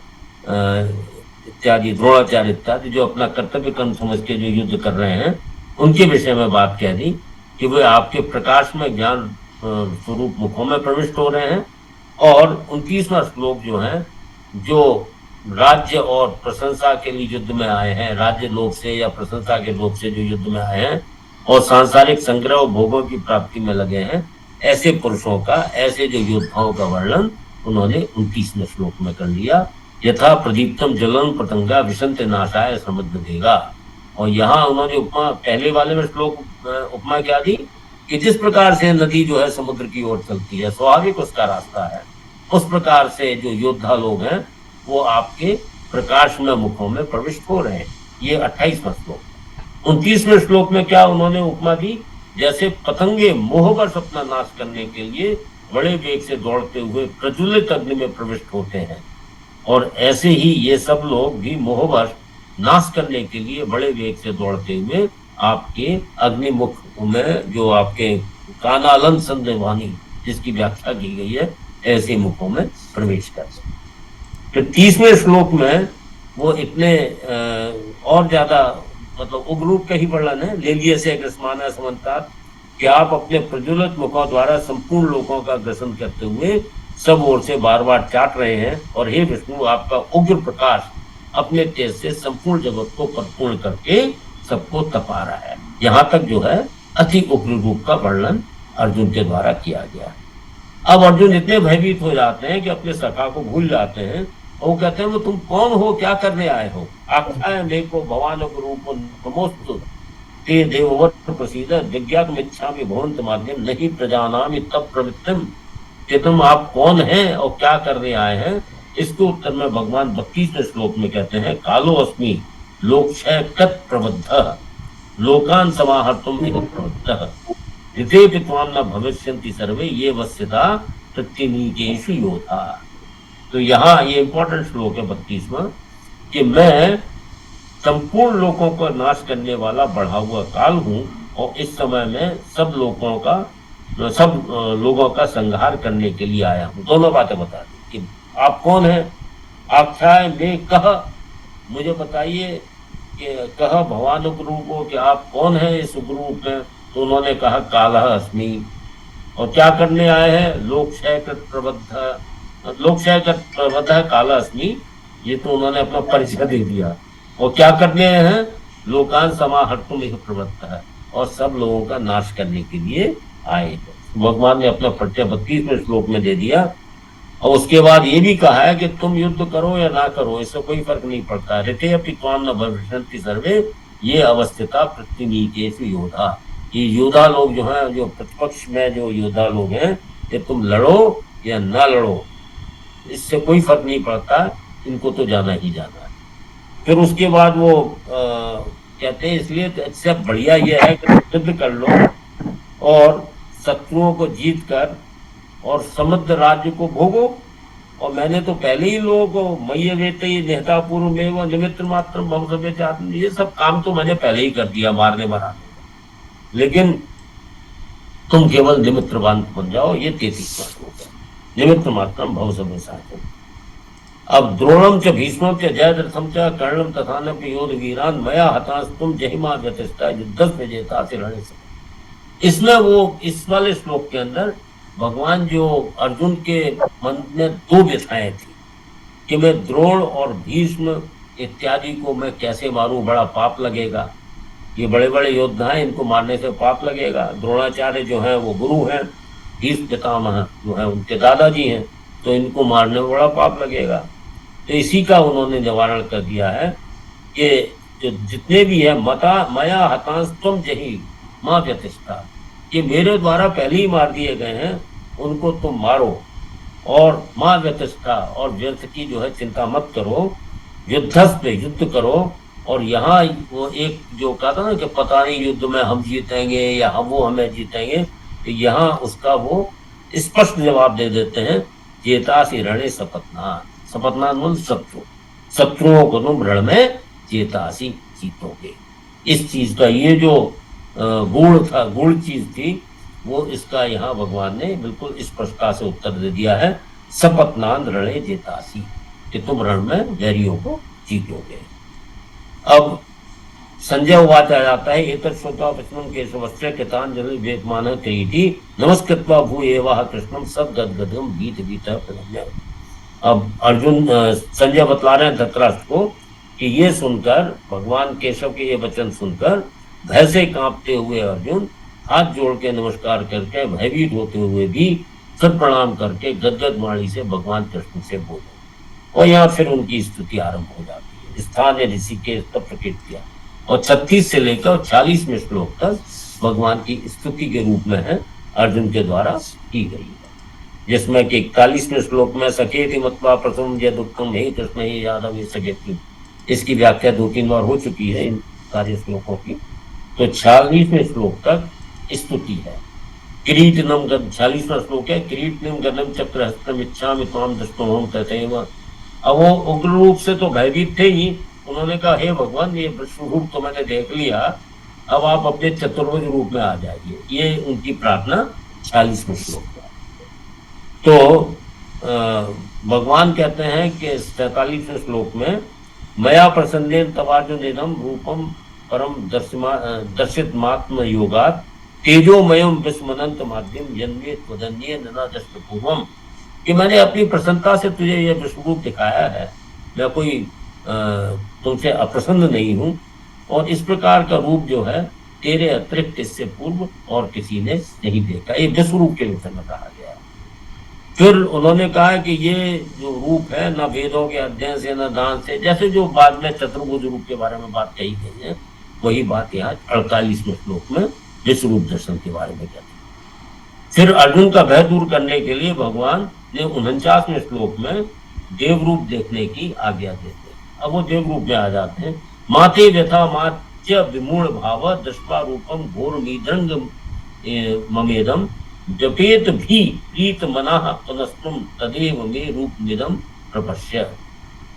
इत्यादि, द्रोणाचार्य इत्यादि जो अपना कर्तव्य कर्म समझ के जो युद्ध कर रहे हैं, उनके विषय में बात कह दी कि वे आपके प्रकाश में ज्ञान स्वरूप मुखों में प्रविष्ट हो रहे हैं। और 29वां श्लोक जो है, जो राज्य और प्रशंसा के लिए युद्ध में आए हैं, राज्य लोक से या प्रशंसा के लोक से जो युद्ध में आए हैं और सांसारिक संग्रह और भोगों की प्राप्ति में लगे हैं, ऐसे पुरुषों का, ऐसे जो योद्धाओं का वर्णन उन्होंने 29वें श्लोक में कर लिया। यथा प्रदीप्तम जलन पतंगा विशंत नाशाय समुद्र देगा। और यहाँ उन्होंने उपमा, पहले वाले में श्लोक उपमा क्या दी कि जिस प्रकार से नदी जो है समुद्र की ओर चलती है, स्वाभाविक उसका रास्ता है, उस प्रकार से जो योद्धा लोग हैं वो आपके प्रकाश में मुखों में प्रविष्ट हो रहे हैं। ये 28वां श्लोक। 29वें श्लोक में क्या उन्होंने उपमा दी, जैसे पतंगे मोहवश अपना नाश करने के लिए बड़े वेग से दौड़ते हुए प्रज्वलित अग्नि में प्रविष्ट होते हैं, और ऐसे ही ये सब लोग भी मोहवश नाश करने के लिए बड़े वेग से दौड़ते हुए आपके अग्निमुख में, जो आपके कानालन संदेवानी जिसकी व्याख्या की गई है, ऐसे मुखों में प्रवेश करते हैं। तो 30वें श्लोक में वो इतने और ज्यादा, मतलब उग्रूप का ही वर्णन है, ले लिए से अग्रसमाना समन्तात, कि आप अपने प्रज्वलित मुखों द्वारा संपूर्ण लोगों का ग्रसन करते हुए सब ओर से बार बार चाट रहे हैं, और हे विष्णु, आपका उग्र प्रकाश अपने तेज से संपूर्ण जगत को परिपूर्ण करके सबको तपा रहा है। यहाँ तक जो है अति उग्र रूप का वर्णन अर्जुन के द्वारा किया गया। अब अर्जुन इतने भयभीत हो जाते हैं कि अपने सखा को भूल जाते हैं, और वो कहते हैं, वो तुम कौन हो, क्या करने आए हो? आख्याय मे को भवान रूप नमोस्तु ते देववत प्रसीद विज्ञातमिच्छामि भवन्त माध्यम नहीं प्रजानामि तब प्रवृत्तिम। कि तुम आप कौन हैं और क्या करने आए हैं? इसके उत्तर में भगवान 32वें श्लोक में कहते हैं, कालो अस्मि लोकक्षय कृत प्रबद्धः लोकान समाहर्तुम प्रवृत्तः ऋते त्वाम न भविष्यन्ति सर्वे ये वस्यता प्रत्यनीकेषु योधा। तो यहाँ ये इंपॉर्टेंट श्लोक है 32वां, कि मैं संपूर्ण लोगों को नाश करने वाला बढ़ा हुआ काल हूँ, और इस समय में सब लोगों का संहार करने के लिए आया हूँ। दोनों बातें बता दी कि आप कौन हैं। आख्याय में कह, मुझे बताइए कि कह भवान उग्रूपो, कि आप कौन हैं इस उग्रूप में? तो उन्होंने कहा कालः अस्मि। और क्या करने आए हैं? लोकक्षय प्रबद्ध कालः अस्मि। ये तो उन्होंने अपना परिचय दे दिया। और क्या करने हैं? लोकान समाहर्तुम प्रवृत्तः, और सब लोगों का नाश करने के लिए आए। भगवान ने अपना परिचय 32वें श्लोक में दे दिया। और उसके बाद ये भी कहा है कि तुम युद्ध करो या ना करो, इससे कोई फर्क नहीं पड़ता। ऋते अपि त्वाम न भविष्यन्ति सर्वे ये अवस्थिता प्रत्यनीकेषु योधा। ये योद्धा लोग जो हैं, जो प्रतिपक्ष में जो योद्धा लोग हैं, ये तुम लड़ो या ना लड़ो, इससे कोई फर्क नहीं पड़ता, इनको तो जाना ही जाना है। फिर उसके बाद वो कहते हैं, इसलिए इससे बढ़िया ये है कि युद्ध कर लो और शत्रुओं को जीत कर और समृद्ध राज्य को भोगो। और मैंने तो पहले ही लोगों को मय्य वेते नेता पूर्व में वो निमित्र मात्र भवसभ्य चात्म, ये सब काम तो मैंने पहले ही कर दिया मारने मराने, लेकिन तुम केवल निमित्र बन जाओ। ये 33वां श्लोक है। निमित्त मात्रम भव सव्यसाचिन। अब द्रोणम च भीष्मम च जयद्रथम च कर्णम तथा न योध वीरान मया हतास्तुम जहिमा व्यतिष्ठा युद्धस्व जेतासि रणे सम। इसमें वो इस वाले श्लोक के अंदर भगवान जो अर्जुन के मन में दो व्यथाएं थी कि मैं द्रोण और भीष्म इत्यादि को मैं कैसे मारूं, बड़ा पाप लगेगा, ये बड़े बड़े योद्धा हैं, इनको मारने से पाप लगेगा। द्रोणाचार्य जो है वो गुरु हैं, भीष्म पितामह जो है उनके दादाजी हैं, तो इनको मारने में बड़ा पाप लगेगा। तो इसी का उन्होंने निवारण कर दिया है कि जो जितने भी है मया हतांस्तम जही माँ व्यतिष्ठा, कि मेरे द्वारा पहले ही मार दिए गए हैं उनको तुम मारो, और माँ व्यतिष्ठा, और व्यर्थ की जो है चिंता मत करो, युद्धस्थ युद्ध करो। और यहाँ वो एक जो कहा था ना कि पता नहीं युद्ध में हम जीतेंगे या वो हमें जीतेंगे, तो यहाँ उसका वो स्पष्ट जवाब दे देते हैं, जेतासि रणे सपत्नान। सपत्नान मतलब शत्रुओं को तुम रण में जेतासि जीतोगे। इस चीज का ये जो गूढ़ चीज थी वो इसका यहाँ भगवान ने बिल्कुल स्पष्टता से उत्तर दे दिया है, सपत्नान रणे जेतासि, कि तुम रण में वैरियों को जीतोगे। अब संजय उवाच आ जाता है, एतत् श्रुत्वा कृष्णं केशवस्य कृताञ्जलि वेदमानः क्रीटी नमस्कृत्वा भूयेवः कृष्णं सद्गद्गदं भीतभीतः प्रणम्य। अब अर्जुन संजय बतला रहे हैं धृतराष्ट्र को कि ये सुनकर, भगवान केशव के ये वचन सुनकर भय से कांपते हुए अर्जुन हाथ जोड़ के नमस्कार करके भयभीत होते हुए भी फिर प्रणाम करके गदगद वाणी से भगवान कृष्ण से बोले, और यहाँ फिर उनकी स्तुति आरंभ हो जाती है। स्थान ऋषिकेश तब प्रकृतिया, और 36 से लेकर 40वें श्लोक तक भगवान की स्तुति के रूप में है अर्जुन के द्वारा की गई है, जिसमें कि 41वें श्लोक में सखेति मत्वा प्रथम जय दुखम हे कृष्ण हे यादव ये सखेति, इसकी व्याख्या 2-3 बार हो चुकी है इन सारे श्लोकों की। तो 46वें श्लोक तक स्तुति है। किरीटनम 46वां श्लोक है, किरीटनम गदम चक्र हस्तम इच्छामि त्वाम दृष्टोहम तथैव। अब वो उग्र रूप से तो भयभीत थे ही, उन्होंने कहा हे भगवान ये विष्णु रूप तो मैंने देख लिया, अब आप अपने चतुर्भुज रूप में आ जाइए, ये उनकी प्रार्थना 40वें श्लोक में। तो भगवान कहते हैं कि 43वें श्लोक में मया प्रसन्नेन तवार्जुनेदं रूपम परम दर्शितमात्म योगात् तेजोमयम विस्मनंत माध्यम जन्मे त्वदन्ये नना दृष्ट पूर्वम, कि मैंने अपनी प्रसन्नता से तुझे यह विष्णु रूप दिखाया है, मैं कोई तुमसे अप्रसन्न नहीं हूँ, और इस प्रकार का रूप जो है तेरे अतिरिक्त इससे पूर्व और किसी ने नहीं देखा। ये विश्व रूप के विषय में कहा गया है। फिर उन्होंने कहा कि ये जो रूप है न वेदों के अध्ययन से न दान से, जैसे जो बाद में चतुर्भुज रूप के बारे में बात कही गई है, वही बात यहाँ 48वें श्लोक में विश्व रूप दर्शन के बारे में कहते हैं। फिर अर्जुन का भय दूर करने के लिए भगवान ने 49वें श्लोक में देव रूप देखने की आज्ञा देते हैं। अब वो देव रूप में आ जाते हैं। माते व्यथा मात्य विमूढ़ भाव दृष्टा रूपम घोर मीदृंग ममेदम जपेत भी प्रीत मनाः पुनस्तुम तदेव मे रूप निदम प्रपश्य।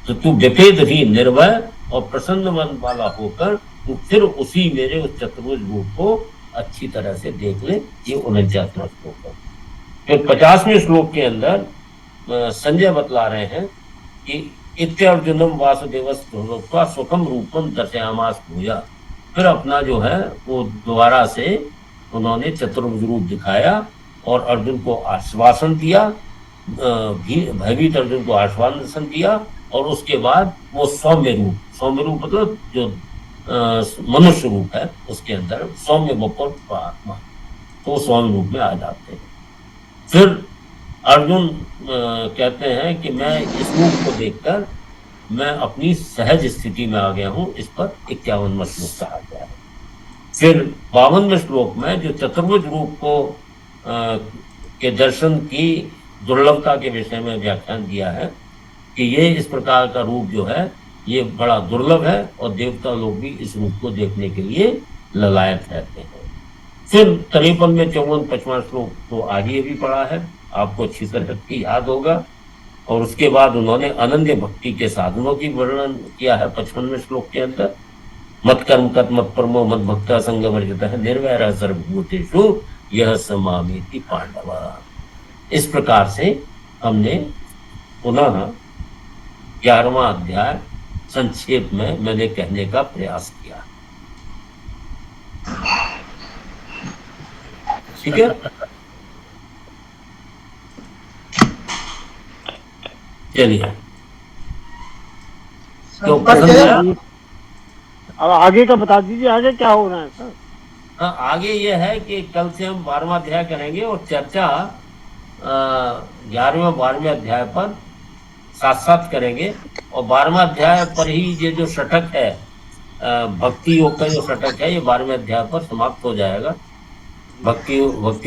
तो तू व्यपेत भी निर्भय और प्रसन्न मन वाला होकर तू फिर उसी मेरे उस चतुर्भुज रूप को अच्छी तरह से देख ले। ये 49वां श्लोक है। फिर 50वें श्लोक के अंदर संजय बतला रहे हैं कि इत्यर्जुनम वासुदेवस्त्वा सुखम रूपम दर्शयामास भूया। फिर अपना जो है वो दोबारा से उन्होंने चतुर्भुज रूप दिखाया और अर्जुन को आश्वासन दिया, भयभीत अर्जुन को आश्वासन दिया, और उसके बाद वो सौम्य रूप मतलब जो मनुष्य रूप है उसके अंदर सौम्य बपर आत्मा, तो सौम्य रूप में आ जाते हैं। फिर अर्जुन कहते हैं कि मैं इस रूप को देखकर मैं अपनी सहज स्थिति में आ गया हूँ। इस पर 51वां श्लोक कहा गया है। फिर 52वें श्लोक में जो चतुर्भुज रूप को के दर्शन की दुर्लभता के विषय में व्याख्यान दिया है कि ये इस प्रकार का रूप जो है ये बड़ा दुर्लभ है और देवता लोग भी इस रूप को देखने के लिए ललायत रहते हैं। फिर 53 में 54-55 श्लोक तो आगे भी पढ़ा है, आपको अच्छी तरह की याद होगा। और उसके बाद उन्होंने अनन्य भक्ति के साधनों की वर्णन किया है 55वें श्लोक के अंदर। मत कर्म कत मत परमो मत भक्ता संग वर्जित है निर्वैर सर्वभूतेषु यह समामेति पांडवा। इस प्रकार से हमने पुनः 11वां अध्याय संक्षेप में मैंने कहने का प्रयास किया। ठीक है, चलिए, तो पसंद आया? अब आगे का बता दीजिए, आगे क्या हो रहा है सर? हाँ, आगे ये है कि कल से हम 12वां अध्याय करेंगे और चर्चा 11वें 12वें अध्याय पर साथ साथ करेंगे। और 12वां अध्याय पर ही ये जो षटक है, भक्ति योग का जो षटक है, ये 12वें अध्याय पर समाप्त हो जाएगा। भक्ति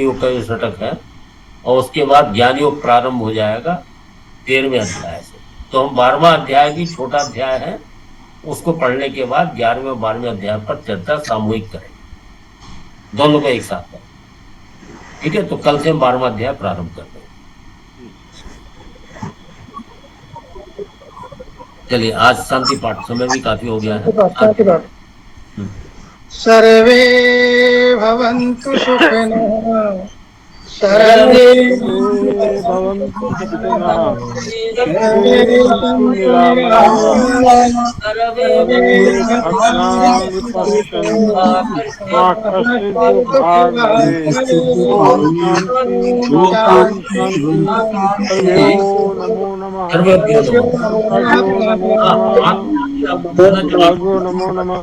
योग का जो षटक है, और उसके बाद ज्ञान योग प्रारंभ हो जाएगा 13वें अध्याय से। तो हम 12वां अध्याय भी छोटा अध्याय है, उसको पढ़ने के बाद 11वें 12वें अध्याय पर चर्चा सामूहिक करेंगे, दोनों को एक साथ करें। ठीक है, तो कल से हम 12वां अध्याय प्रारंभ करते हैं। चलिए, आज शांति पाठ, समय भी काफी हो गया है। सर्वे भवन्तु सुखिनः, सर्वे भवन्तु सुखिनः, सर्वे सन्तु निरामयाः, सर्वे भद्राणि पश्यन्तु मा कश्चित् दुःखात् भवेत्। ओम शांति शांति शांति। हरि ओम नमो नमः। भगवो नमो नमः।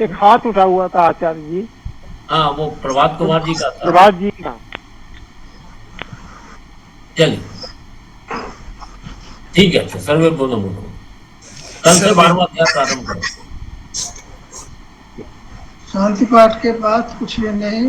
एक हाथ उठा हुआ था आचार्य जी। हाँ, वो प्रभात कुमार जी का था। प्रभात जी का। चलिए, ठीक है, अच्छा, सर्वे बोलो बोलो, कल से 12वां अध्याय प्रारंभ करें। शांति पाठ के बाद कुछ भी नहीं।